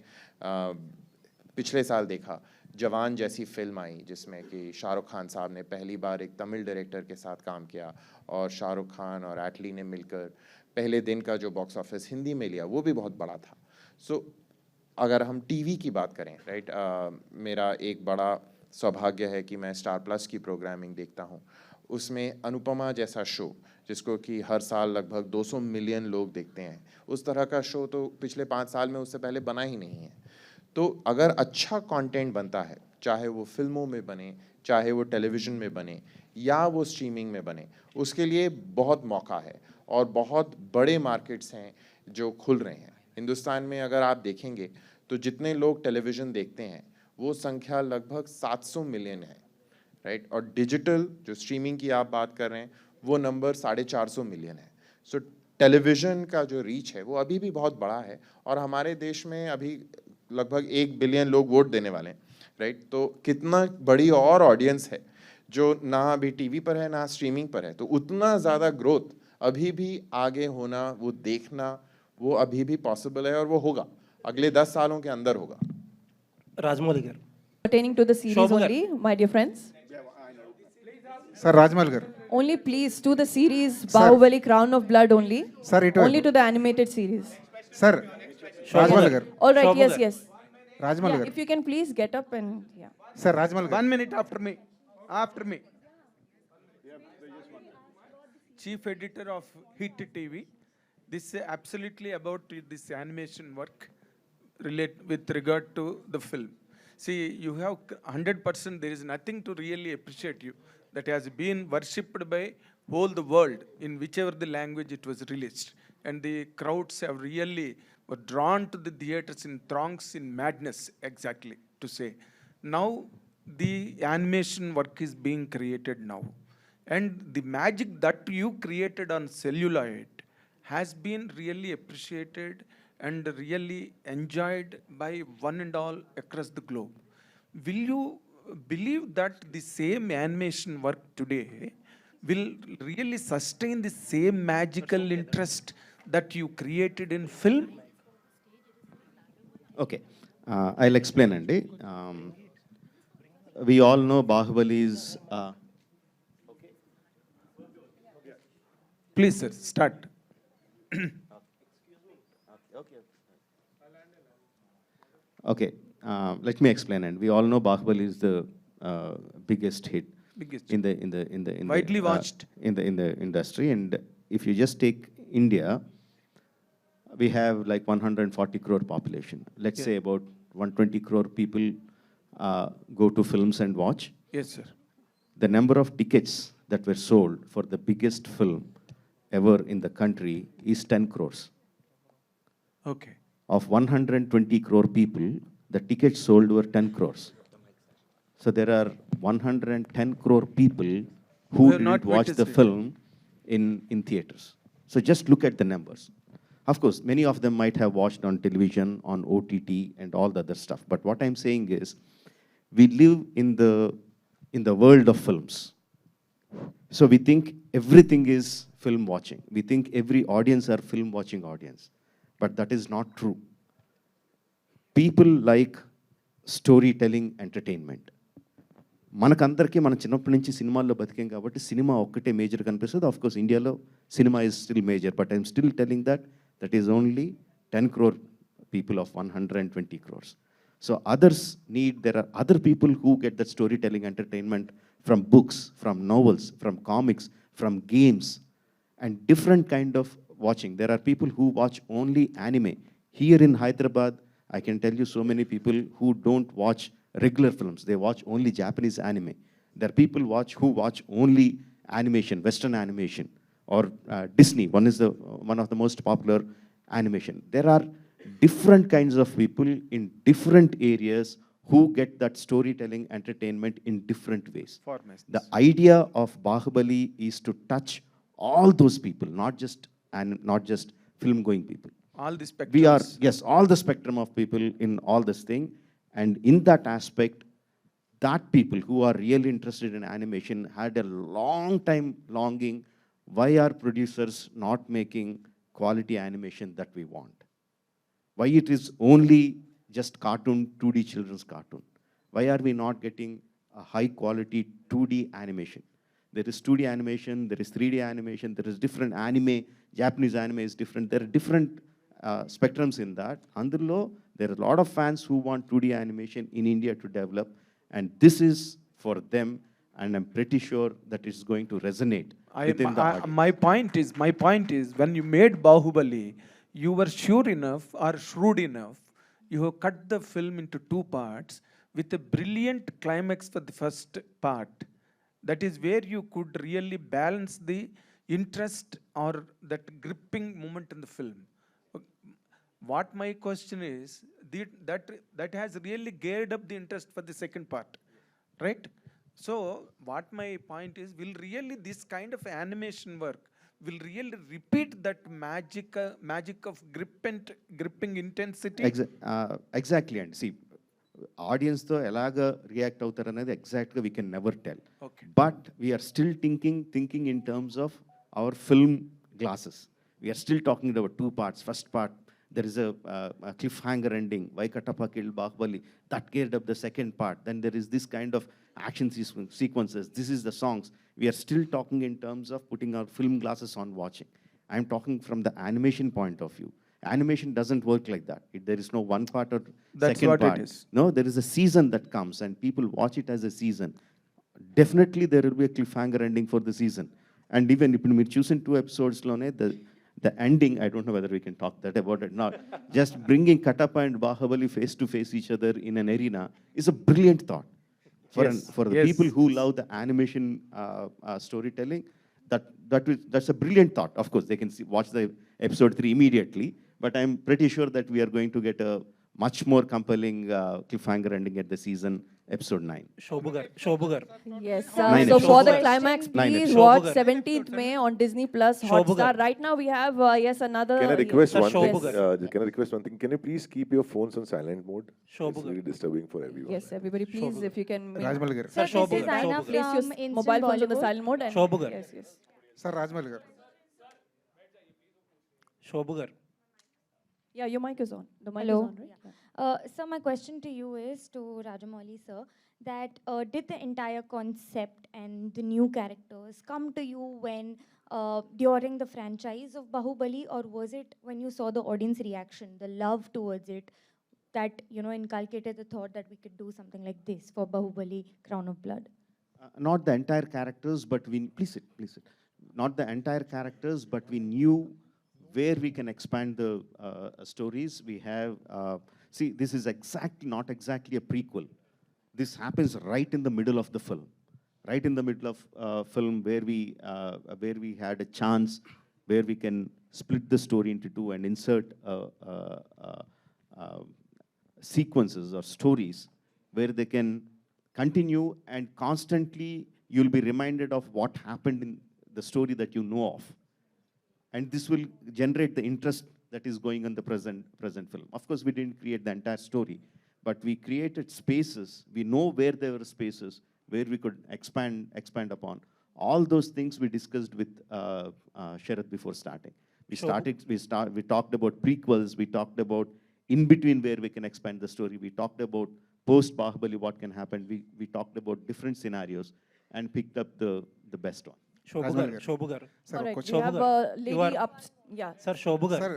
पिछले साल देखा जवान जैसी फिल्म आई जिसमें कि शाहरुख खान साहब ने पहली बार एक तमिल डायरेक्टर के साथ काम किया और शाहरुख खान और एटली ने मिलकर पहले दिन का जो बॉक्स ऑफिस हिंदी में लिया वो भी बहुत बड़ा था. सो अगर हम टीवी की बात करें, राइट, मेरा एक बड़ा सौभाग्य है कि मैं स्टार प्लस की प्रोग्रामिंग देखता हूँ. उसमें अनुपमा जैसा शो जिसको कि हर साल लगभग 200 मिलियन लोग देखते हैं, उस तरह का शो तो पिछले 5 साल में उससे पहले बना ही नहीं है. तो अगर अच्छा कंटेंट बनता है, चाहे वो फिल्मों में बने, चाहे वो टेलीविज़न में बने या वो स्ट्रीमिंग में बने, उसके लिए बहुत मौका है और बहुत बड़े मार्केट्स हैं जो खुल रहे हैं. हिंदुस्तान में अगर आप देखेंगे तो जितने लोग टेलीविज़न देखते हैं वो संख्या लगभग 700 मिलियन है, राइट, और डिजिटल जो स्ट्रीमिंग की आप बात कर रहे हैं वो नंबर 450 मिलियन है. सो टेलीविज़न का जो रीच है वो अभी भी बहुत बड़ा है, और हमारे देश में अभी लगभग 1 बिलियन लोग वोट देने वाले हैं, राइट? तो कितना बड़ी और ऑडियंस है जो ना अभी टीवी पर है ना स्ट्रीमिंग पर है, तो उतना ज़्यादा ग्रोथ अभी भी आगे होना, वो देखना, वो अभी भी पॉसिबल है, और वो होगा अगले 10 सालों के अंदर होगा। రాజమౌళి గారు Pertaining to the series Shobha only, my dear friends. Sir Rajamouli గారు Only please to the series Bahubali Crown of Blood only. Sir, it- only to the animated series. Sir Rajamouli గారు All right, Shobha yes, garu. yes. Rajamouli Yeah, గారు if you can please get up and yeah. Sir Rajamouli గారు 1 minute after me. After me. Chief editor of Hit TV. This is absolutely about this animation work with regard to the film. See, you have 100%, there is nothing to really appreciate you that has been worshipped by whole the world in whichever the language it was released. And the crowds have really were drawn to the theaters in throngs, in madness, exactly to say. Now, the animation work is being created now. And the magic that you created on celluloid has been really appreciated and really enjoyed by one and all across the globe. Will you believe that the same animation work today will really sustain the same magical interest that you created in film? Okay, I'll explain, Andy. We all know Bahubali is. Please, sir, start. Okay, let me explain. And we all know Bahubali is the biggest hit Biggest. in the Widely watched. in the industry. And if you just take India, we have like 140 crore population. Let's say about 120 crore people go to films and watch. Yes, sir. The number of tickets that were sold for the biggest film ever in the country is 10 crores. Okay. Of 120 crore people, the tickets sold were 10 crores. So there are 110 crore people who have not didn't watch the witnessed it. film in theaters. So just look at the numbers. Of course, many of them might have watched on television, on OTT, and all the other stuff. But what I'm saying is, we live in the world of films. So we think everything is film watching. We think every audience are film watching audience. But that is not true. People like storytelling entertainment. మనకందరికీ మన చిన్నప్పటి నుంచి సినిమాల్లో బతికాం కాబట్టి cinema ఒక్కటే major కనిపిస్తుంది. Of course ఇండియాలో cinema is still major, but I'm still telling that is only 10 crore people of 120 crores. So others there are other people who get that storytelling entertainment from books, from novels, from comics, from games, and different kind of watching. There are people who watch only anime. Here in Hyderabad, I can tell you so many people who don't watch regular films. They watch only Japanese anime. There are people who watch only animation, Western animation, or Disney. One of the most popular animation. There are different kinds of people in different areas who get that storytelling entertainment in different ways. Formats. The idea of Baahubali is to touch all those people, not just film-going people. All the spectrums. We are, yes, all the spectrum of people in all this thing. And in that aspect, that people who are really interested in animation had a long time longing, why are producers not making quality animation that we want? Why it is only just cartoon, 2D children's cartoon? Why are we not getting a high quality 2D animation? There is 2D animation, there is 3D animation, there is different anime. Japanese anime is different. There are different spectrums in that. Andurlo, there are a lot of fans who want 2D animation in India to develop, and this is for them, and I'm pretty sure that it's going to resonate within the audience. My point is, when you made Bahubali, you were sure enough or shrewd enough, you have cut the film into 2 parts with a brilliant climax for the first part. That is where you could really balance the interest or that gripping moment in the film. What my question is, that has really geared up the interest for the second part, right? So what my point is, will really this kind of animation work will really repeat that magic of gripping intensity? Exactly. And see, audience తో ఎలాగ react అవుతారు అనేది ఎగ్జాక్ట్గా we can never tell. Okay. But we are still thinking in terms of our film glasses. We are still talking about two parts. First part, there is a cliffhanger ending. Vaikatappa killed Baahubali. That geared up the second part. Then there is this kind of action sequences. This is the songs. We are still talking in terms of putting our film glasses on watching. I'm talking from the animation point of view. Animation doesn't work like that. There is no one part or That's second what it part. is. No, there is a season that comes and people watch it as a season. Definitely there will be a cliffhanger ending for the season. And even if you choose in 2 episodes, the ending, I don't know whether we can talk that about it not. Just bringing Katappa and Baahubali face to face each other in an arena is a brilliant thought. For the Yes. people who love the animation storytelling, that's a brilliant thought. Of course, they can watch the episode 3 immediately, but I'm pretty sure that we are going to get a much more compelling cliffhanger ending at the season, episode 9. Shobhugar. Yes. Nine So for the episodes. climax, 9 please episodes. watch Shobhugar. 17th May on Disney Plus Hotstar. Right now we have another. Can I request Sir, one thing? Shobhugar. Can I request one thing? Can you please keep your phones on silent mode? It's Shobhugar. really disturbing for everyone. Yes, everybody, please, if you can. Rajamouli గారు. Sir, Sir, this is Shobhugar. Aina Shobhugar. Place your from Instant mobile phones on the Bollywood. silent mode. And Shobhugar. Yes, yes. Sir Rajamouli గారు. Shobhugar. Yeah, your mic is on. The mic Hello. is on, right? Yeah. So my question to you is, to Rajamouli sir, that did the entire concept and the new characters come to you when during the franchise of Bahubali, or was it when you saw the audience reaction, the love towards it, that inculcated the thought that we could do something like this for Bahubali, Crown of Blood? Not the entire characters, but please sit. Not the entire characters, but we knew where we can expand the stories. We have, see, this is not exactly a prequel. This happens right in the middle of the film. Right in the middle of film where we had a chance, where we can split the story into two and insert sequences or stories where they can continue, and constantly you'll be reminded of what happened in the story that you know of. And this will generate the interest that is going on the present film. Of course, we didn't create the entire story, but we created spaces. We know where there were spaces where we could expand upon. All those things we discussed with Sharath before starting. We talked about prequels. We talked about in between where we can expand the story. We talked about post Baahubali, what can happen. We talked about different scenarios and picked up the best one. Shobhugar. Sir All ఒక right, question. we have a You lady are- up. Yeah. Sir, Shobhugar. Sir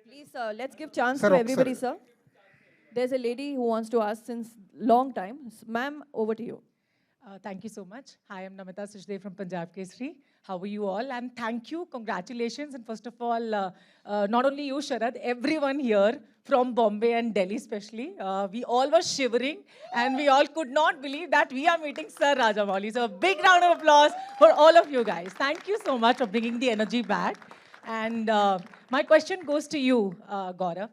Please, let's give chance Sir, to sir. everybody, sir. There's a lady who wants to ask since long time. Ma'am, over to you. Thank you so much. Hi, I'm Namita Suchdev from Punjab Kesari. How are you all? And thank you, congratulations. And first of all, not only you, Sharad, everyone here from Bombay and Delhi especially, we all were shivering and we all could not believe that we are meeting Sir Rajamouli. So a big round of applause for all of you guys. Thank you so much for bringing the energy back. And my question goes to you, Gaurav.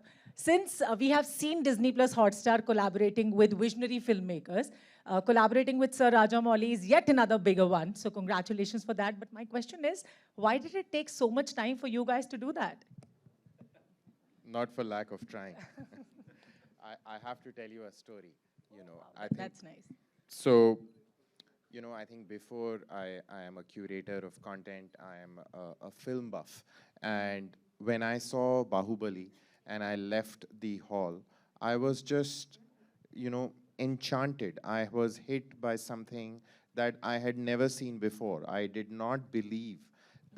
Since we have seen Disney Plus Hotstar collaborating with visionary filmmakers, collaborating with Sir Rajamouli is yet another bigger one. So congratulations for that. But my question is, why did it take so much time for you guys to do that? Not for lack of trying. I have to tell you a story. I think That's nice. so. I think before I am a curator of content, I am a film buff. And when I saw Bahubali and I left the hall, I was just, enchanted. I was hit by something that I had never seen before. I did not believe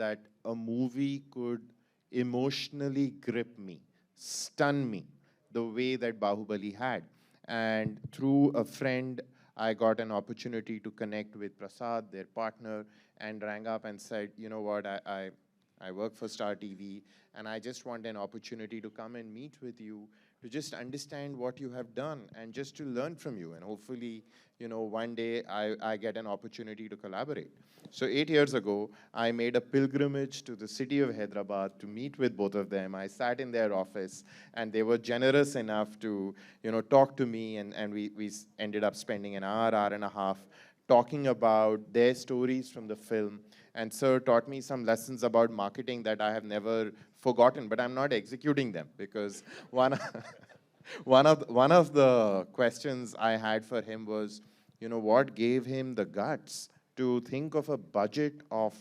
that a movie could emotionally grip me, stun me, the way that Bahubali had. And through a friend, I got an opportunity to connect with Prasad, their partner, and rang up and said, you know what, I work for Star TV, and I just want an opportunity to come and meet with you, to just understand what you have done and just to learn from you. And hopefully, one day I get an opportunity to collaborate. So 8 years ago, I made a pilgrimage to the city of Hyderabad to meet with both of them. I sat in their office and they were generous enough to, talk to me, and we ended up spending an hour and a half talking about their stories from the film And sir taught me some lessons about marketing that I have never forgotten, but I'm not executing them because one, one of the questions I had for him was, you know, what gave him the guts to think of a budget of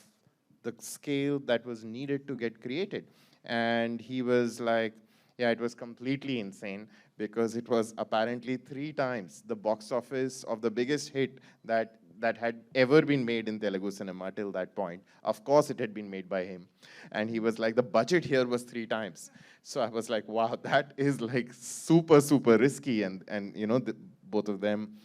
the scale that was needed to get created. And he was like, yeah, it was completely insane because it was apparently 3 times the box office of the biggest hit that had ever been made in Telugu cinema till that point. Of course, it had been made by him. And he was like, the budget here was 3 times. So I was like, wow, that is like super, super risky. And you know, both of them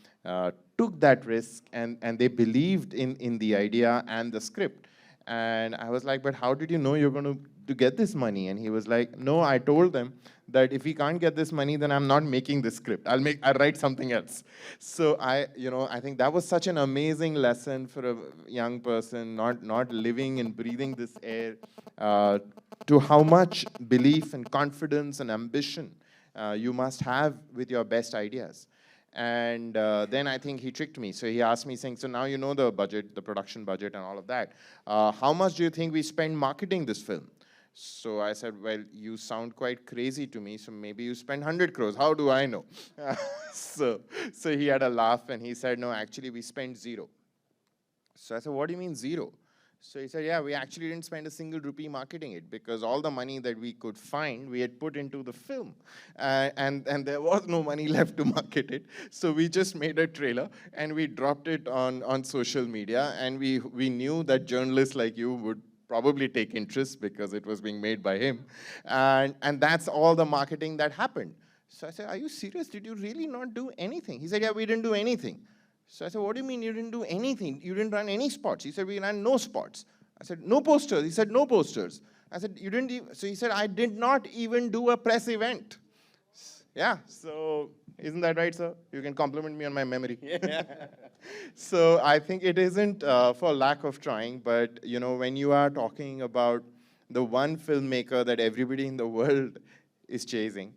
took that risk and they believed in the idea and the script. And I was like, but how did you know you're going to get this money? And he was like, no, I told them that if we can't get this money, then I'm not making this script. I'll write something else. So I think that was such an amazing lesson for a young person, not living and breathing this air, to how much belief and confidence and ambition you must have with your best ideas. And then I think he tricked me. So he asked me, saying, so now you know the budget, the production budget and all of that. How much do you think we spend marketing this film? So I said, well, you sound quite crazy to me, so maybe you spend 100 crores. How do I know? so he had a laugh and he said, no, actually we spent 0. So I said, what do you mean 0? So he said, yeah, we actually didn't spend a single rupee marketing it because all the money that we could find, we had put into the film. And there was no money left to market it. So we just made a trailer and we dropped it on social media. And we knew that journalists like you would probably take interest because it was being made by him. And that's all the marketing that happened. So I said, are you serious? Did you really not do anything? He said, yeah, we didn't do anything. So I said, what do you mean you didn't do anything? You didn't run any spots. He said, we ran no spots. I said, no posters. He said, no posters. I said, you didn't even, so he said, I did not even do a press event. Yeah, so isn't that right, sir? You can compliment me on my memory. So I think it isn't for lack of trying, but you know, when you are talking about the one filmmaker that everybody in the world is chasing,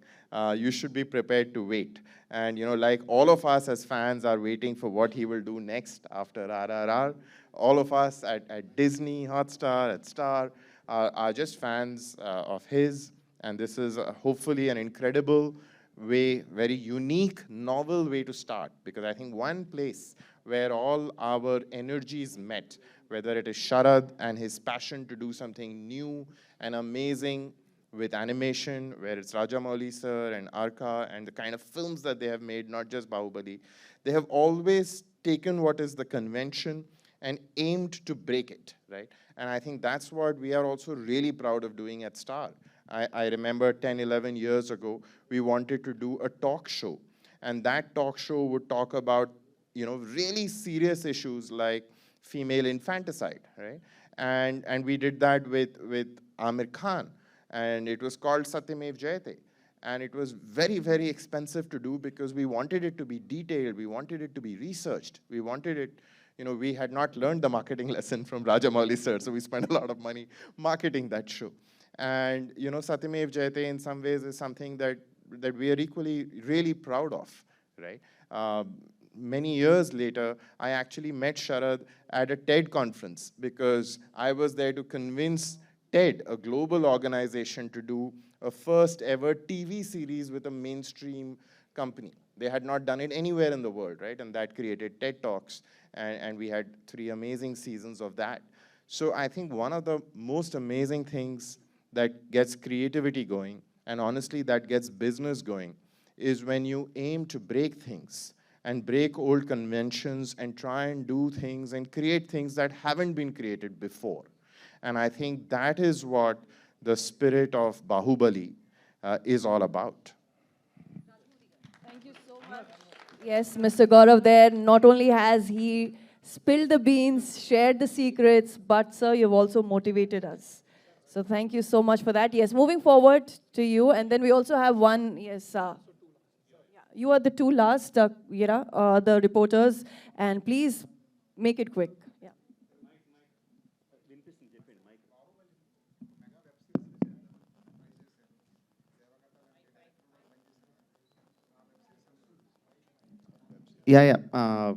you should be prepared to wait. And you know, like all of us as fans are waiting for what he will do next after RRR. All of us at Disney, Hotstar, at Star are just fans of his. And this is hopefully an incredible way, very unique, novel way to start. Because I think one place where all our energies met, whether it is Sharad and his passion to do something new and amazing with animation, where it's Rajamouli sir and Arka and the kind of films that they have made, not just Baahubali, they have always taken what is the convention and aimed to break it, right? And I think that's what we are also really proud of doing at Star. I remember 10, 11 years ago, we wanted to do a talk show. And that talk show would talk about, you know, really serious issues like female infanticide, right? And we did that with Amir Khan. And it was called Satyamev Jayate. And it was very, very expensive to do because we wanted it to be detailed. We wanted it to be researched. We wanted it, you know, we had not learned the marketing lesson from Rajamouli sir, so we spent a lot of money marketing that show. And, you know, Satyamev Jayate in some ways is something that we are equally really proud of, right? Many years later, I actually met Sharad at a TED conference because I was there to convince TED, a global organization, to do a first ever TV series with a mainstream company. They had not done it anywhere in the world, right? And that created TED Talks, and we had 3 amazing seasons of that. So I think one of the most amazing things that gets creativity going, and honestly that gets business going, is when you aim to break things and break old conventions and try and do things and create things that haven't been created before. And I think that is what the spirit of Baahubali is all about. Thank you so much. Yes, Mr. Gaurav there, not only has he spilled the beans, shared the secrets, but sir, you've also motivated us. So thank you so much for that. Yes, moving forward to you, and then we also have one, yes, you are the 2 last, Veera, the reporters, and please make it quick. Yeah. Yeah, yeah.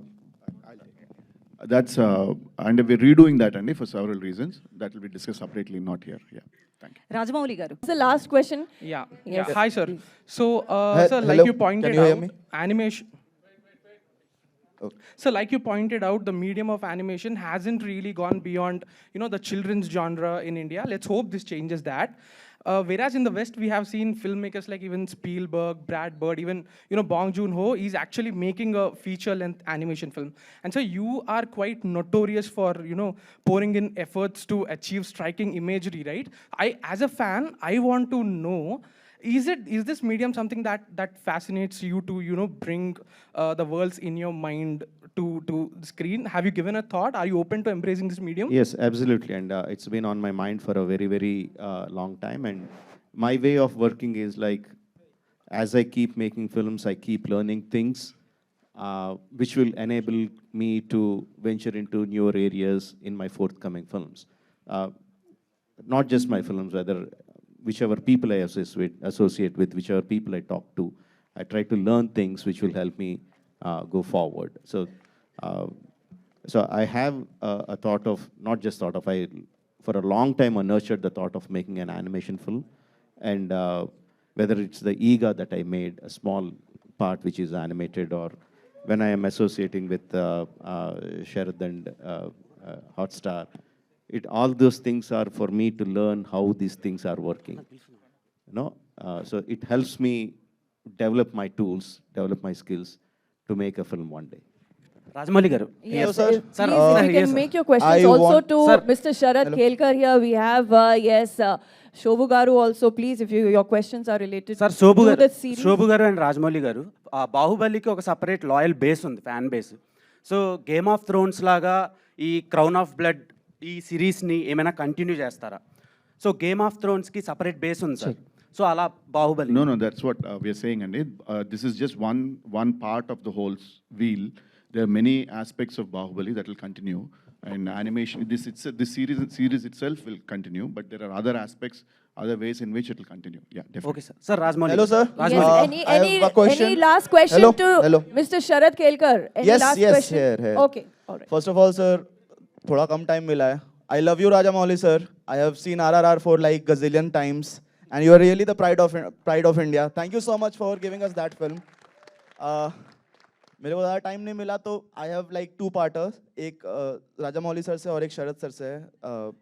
That's and we're redoing that, Andy, for several reasons. That will be discussed separately, not here. Yeah, thank you. Rajamouli garu. It's the last question. Yeah. Yes. Yeah. Hi, sir. Please. So, sir, like hello, you can pointed you hear out, me? animation. Okay. So, like you pointed out, the medium of animation hasn't really gone beyond, the children's genre in India. Let's hope this changes that. Whereas in the West, we have seen filmmakers like even Spielberg, Brad Bird, even Bong Joon-ho is actually making a feature-length animation film. And so you are quite notorious for pouring in efforts to achieve striking imagery, right? As a fan, I want to know. Is this medium something that fascinates you to bring the worlds in your mind to the screen? Have you given a thought? Are you open to embracing this medium? Yes, absolutely. And it's been on my mind for a very, very long time. And my way of working is like, as I keep making films, I keep learning things which will enable me to venture into newer areas in my forthcoming films. Not just my films, rather whichever people I associate with, whichever people I talk to, I try to learn things which will help me go forward. So I have a thought of, not just thought of, for a long time I nurtured the thought of making an animation film. And whether it's the Ega that I made, a small part which is animated, or when I am associating with Sharad and Hotstar, all those things are for me to learn how these things are working. So it helps me develop my tools, develop my skills to make a film one day. Rajamouli garu. Yes, sir. please, if you can make your questions also to Mr. Sharad Kelkar here. We have, Shobhu garu also, please, if your questions are related Sir, to the series. Shobhu garu and Rajamouli garu, Bahubali ki oka separate loyal base undi, fan base. So Game of Thrones laga, ee Crown of Blood, ee series ni emana continue chestara. So Game of Thrones ki separate base undi, sir. So ala Bahubali. No, that's what we are saying, Andy. This is just one part of the whole wheel. There are many aspects of Baahubali that will continue, and animation. This series itself will continue, but there are other aspects, other ways in which it will continue. Yeah, definitely. Okay, sir. Sir, Rajamouli. Hello, sir. Yes, any last question to Mr. Sharad Kelkar? Any last question? Here. Okay, all right. First of all, sir, थोड़ा कम time मिला है. I love you, Rajamouli, sir. I have seen RRR for like gazillion times, and you are really the pride of India. Thank you so much for giving us that film. मेरे को ज़्यादा time नहीं मिला तो I have like to पार्टर्स, एक Rajamouli sir से और एक शरद सर से है.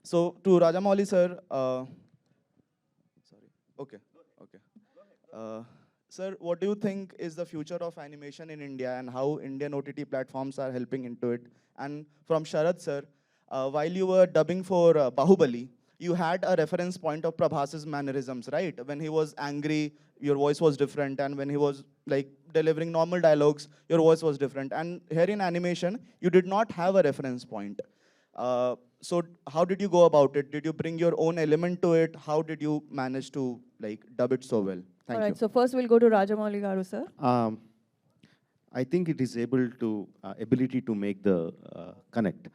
So to Rajamouli sir, sorry, okay, sir, what do you think is the future of animation in India and how Indian OTT platforms are helping into it? And from Sharad sir, while you were dubbing for Bahubali, you had a reference point of Prabhas's mannerisms, right? When he was angry, your voice was different, and when he was like delivering normal dialogues, your voice was different. And here in animation, you did not have a reference point. So how did you go about it? Did you bring your own element to it? How did you manage to like dub it so well? Thank you. So first we'll go to Rajamouli garu, sir. I think it is ability to make the connect.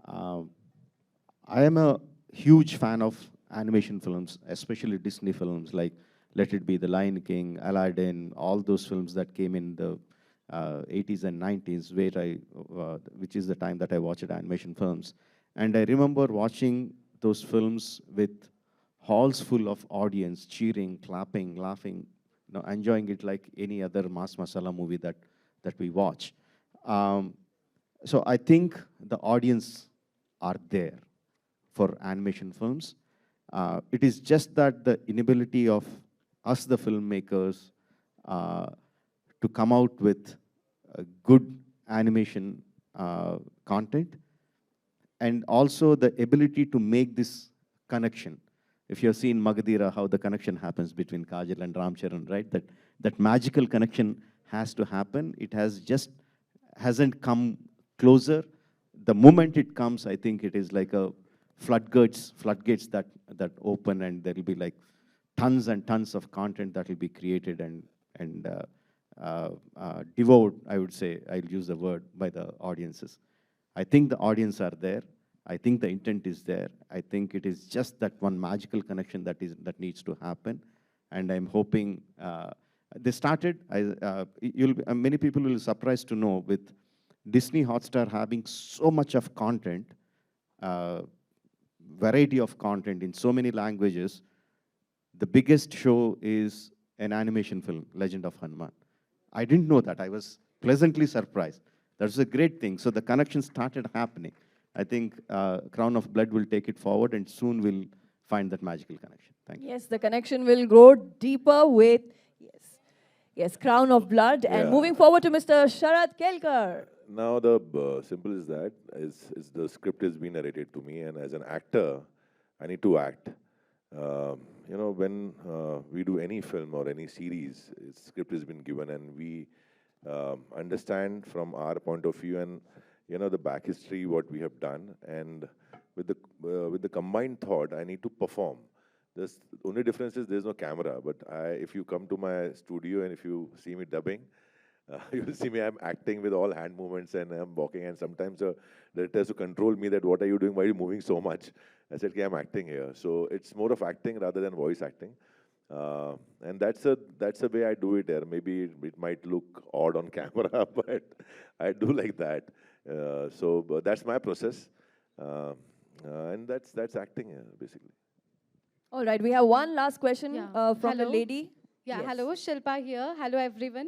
I am a huge fan of animation films, especially Disney films like Let It Be, The Lion King, Aladdin, all those films that came in the 80s and 90s, which is the time that I watched animation films. And I remember watching those films with halls full of audience, cheering, clapping, laughing, enjoying it like any other mass masala movie that we watch. So I think the audience are there for animation films. It is just that the inability of us, the filmmakers, to come out with good animation content, and also the ability to make this connection. If you've seen Magadira, how the connection happens between Kajal and Ram Charan, right? That magical connection has to happen. It hasn't come closer. The moment it comes, I think it is like a floodgates that open, and there will be like tons and tons of content that will be created and devoured, I would say, I'll use the word, by the audiences. I think the audience are there. I think the intent is there. I think it is just that one magical connection that needs to happen. And I'm hoping they started. Many people will be surprised to know with Disney Hotstar having so much of content, uh, variety of content in so many languages, the biggest show is an animation film, Legend of Hanuman. I didn't know that. I was pleasantly surprised. That's a great thing. So the connection started happening. I think Crown of Blood will take it forward and soon we'll find that magical connection. Thank you. Yes, the connection will grow deeper with, yes, Crown of Blood. And Yeah. moving forward to Mr. Sharad Kelkar. Now the simple is that is the script has been narrated to me, and as an actor, I need to act. You know, when we do any film or any series, script has been given, and we understand from our point of view, and you know the back history what we have done, and with the combined thought, I need to perform. The only difference is there's no camera, but if you come to my studio and if you see me dubbing, you will see me, I'm acting with all hand movements and I'm walking, and sometimes the director has to control me that what are you doing, why are you moving so much? I said, okay, I'm acting here. So it's more of acting rather than voice acting. And that's the way I do it there. Maybe it might look odd on camera, but I do like that. But that's my process. And that's acting here, basically. All right, we have one last question from the Hello. lady. Yeah, Yes. hello, Shilpa here. Hello, everyone.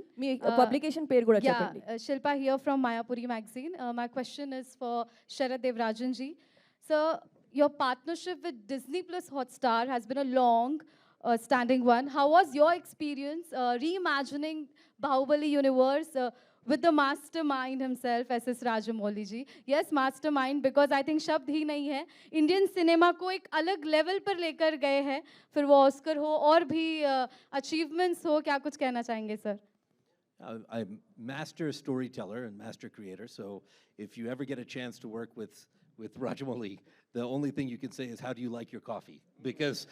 Publication పేరు కూడా Yeah, చెప్పండి. Shilpa here from Mayapuri magazine. My question is for Sharad Devarajan ji. So, your partnership with Disney Plus Hotstar has been a long standing one. How was your experience reimagining Bahubali universe with the mastermind himself, S.S. Rajamouli ji? Yes, mastermind, because I think शब्द ही नहीं है. Indian cinema को एक अलग level पर लेकर गए हैं. फिर वो ऑस्कर हो और भी achievements हो, क्या कुछ कहना चाहेंगे sir? I'm master storyteller and master creator, so if you ever get a chance to work with Rajamouli, the only thing you can say is, how do you like your coffee? Because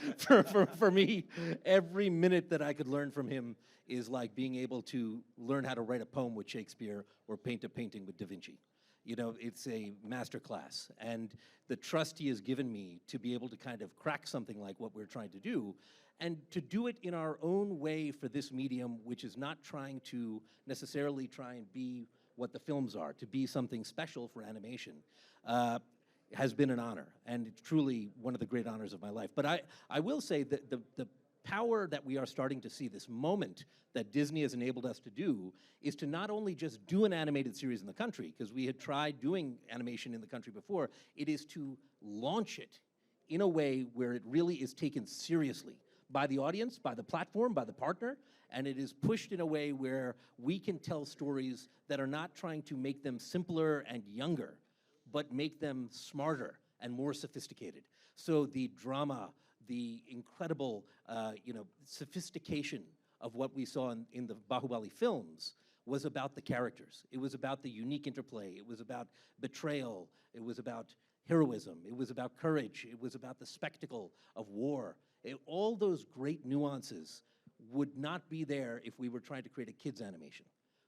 for me, every minute that I could learn from him is like being able to learn how to write a poem with Shakespeare or paint a painting with Da Vinci. You know, it's a master class. And the trust he has given me to be able to kind of crack something like what we're trying to do, and to do it in our own way for this medium, which is not trying to necessarily try and be what the films are, to be something special for animation, has been an honor, and it's truly one of the great honors of my life. But I will say that the power that we are starting to see, this moment that Disney has enabled us to do, is to not only just do an animated series in the country, because we had tried doing animation in the country before, it is to launch it in a way where it really is taken seriously by the audience, by the platform, by the partner, and it is pushed in a way where we can tell stories that are not trying to make them simpler and younger, but make them smarter and more sophisticated. So the drama, the incredible sophistication of what we saw in the Baahubali films was about the characters. It was about the unique interplay. It was about betrayal. It was about heroism. It was about courage. It was about the spectacle of war. All those great nuances would not be there if we were trying to create a kids' animation.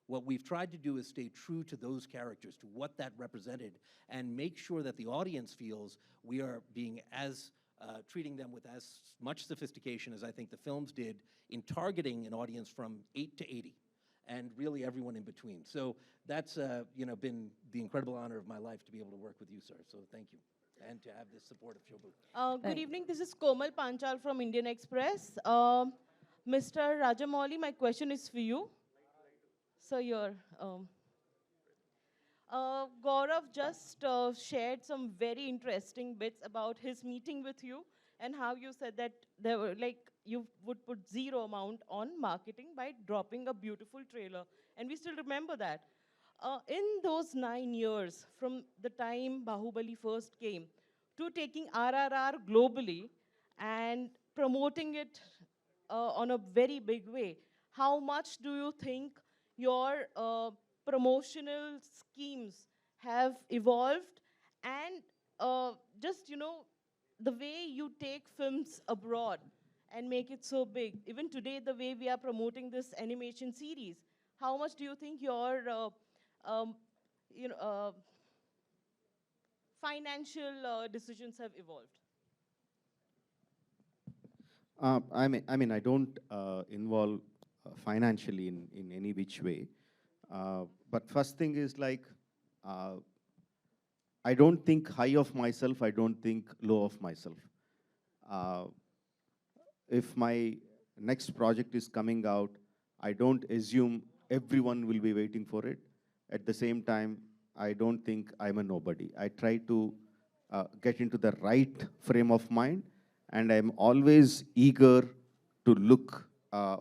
What we've tried to do is stay true to those characters, to what that represented, and make sure that the audience feels we are being treating them with as much sophistication as I think the films did in targeting an audience from 8 to 80, and really everyone in between. So that's been the incredible honor of my life to be able to work with you, sir. So thank you, and to have this support of Shobhu. Good evening. This is Komal Panchal from Indian Express. Mr. Rajamouli, my question is for you. So Gaurav just shared some very interesting bits about his meeting with you, and how you said that there were you would put zero amount on marketing by dropping a beautiful trailer, and we still remember that. In those 9 years, from the time Bahubali first came to taking RRR globally and promoting it on a very big way, how much do you think your promotional schemes have evolved, and the way you take films abroad and make it so big? Even today, the way we are promoting this animation series, how much do you think your financial decisions have evolved? I don't involve financially in any which way. But first thing is uh, I don't think high of myself, I don't think low of myself. Uh, if my next project is coming out, I don't assume everyone will be waiting for it. At the same time, I don't think I'm a nobody. I try to get into the right frame of mind, and I'm always eager to look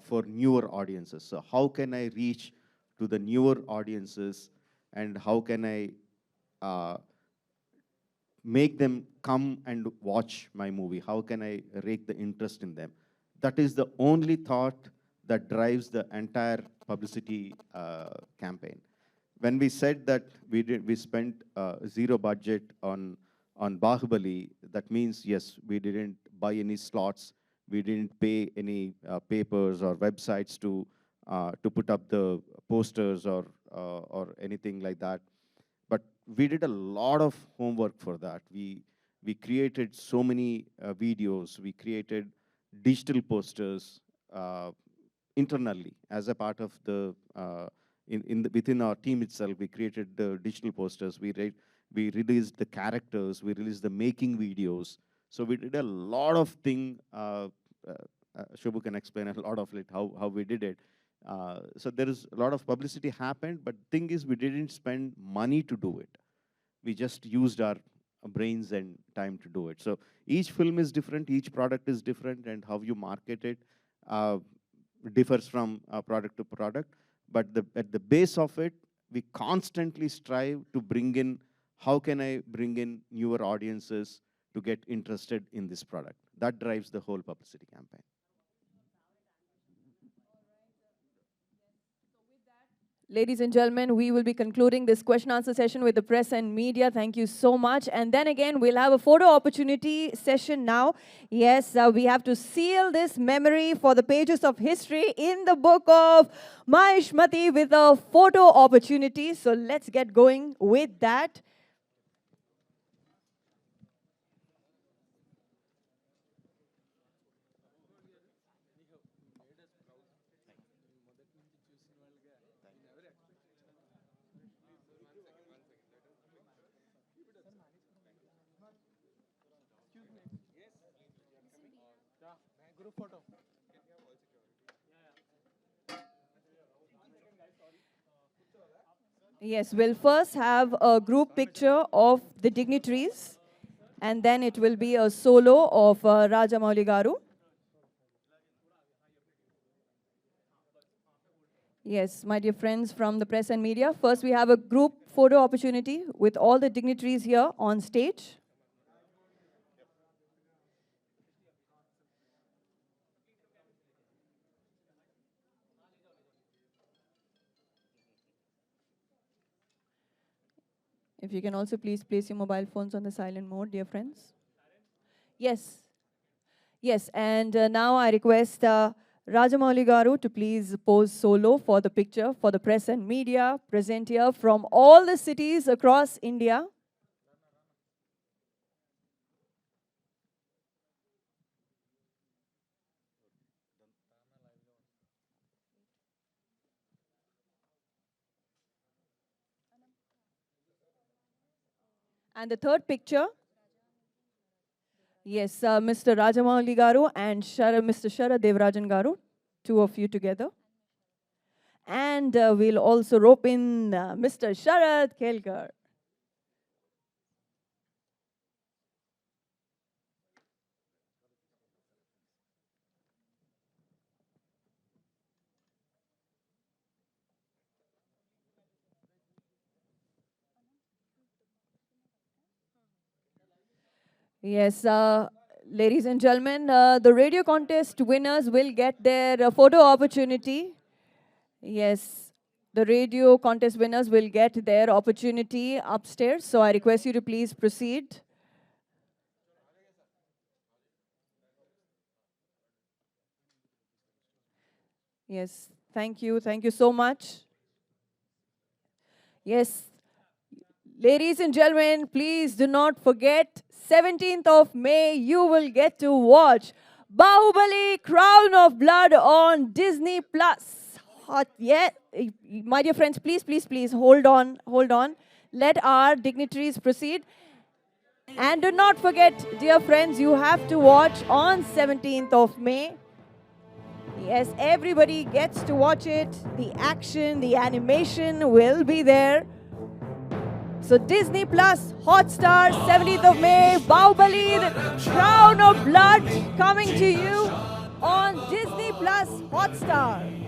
for newer audiences. So how can I reach to the newer audiences, and how can I make them come and watch my movie? How can I rake the interest in them? That is the only thought that drives the entire publicity campaign. When we said that we spent zero budget on Baahubali, that means yes, we didn't buy any slots, we didn't pay any papers or websites to put up the posters or anything like that. But we did a lot of homework for that. We created so many videos. We created digital posters internally as a part of the within our team itself. We created the digital posters. We released the characters. We released the making videos. So we did a lot of thing. Shobhu can explain a lot of it, how we did it. So there is a lot of publicity happened, but thing is we didn't spend money to do it. We just used our brains and time to do it. So each film is different, each product is different, and how you market it differs from product to product. But at the base of it, we constantly strive to bring in, how can I bring in newer audiences to get interested in this product? That drives the whole publicity campaign. Ladies and gentlemen, we will be concluding this question answer session with the press and media. Thank you so much. And then again, we'll have a photo opportunity session now. Yes, we have to seal this memory for the pages of history in the book of Mahishmati with a photo opportunity. So let's get going with that. Yes, we'll first have a group picture of the dignitaries, and then it will be a solo of Rajamouli Garu. Yes, my dear friends from the press and media, first we have a group photo opportunity with all the dignitaries here on stage. If you can also please place your mobile phones on the silent mode, dear friends. Yes. Yes, and now I request Rajamouli Garu to please pose solo for the picture for the press and media present here from all the cities across India. And the third picture, yes, Mr. Rajamouli Garu and Mr. Sharad Devarajan Garu, two of you together. And we'll also rope in Mr. Sharad Kelkar. Yes, ladies and gentlemen, the radio contest winners will get their photo opportunity. Yes, the radio contest winners will get their opportunity upstairs. So I request you to please proceed. Yes, thank you. Thank you so much. Yes, ladies and gentlemen, please do not forget, 17th of May, you will get to watch Baahubali Crown of Blood on Disney Plus. Hot, yeah. My dear friends, please, please, please, hold on, hold on. let our dignitaries proceed. And do not forget, dear friends, you have to watch on 17th of May. Yes, everybody gets to watch it. The action, the animation will be there. So Disney Plus, Hotstar, 17th of May, Baahubali, the Crown of Blood coming to you on Disney Plus, Hotstar.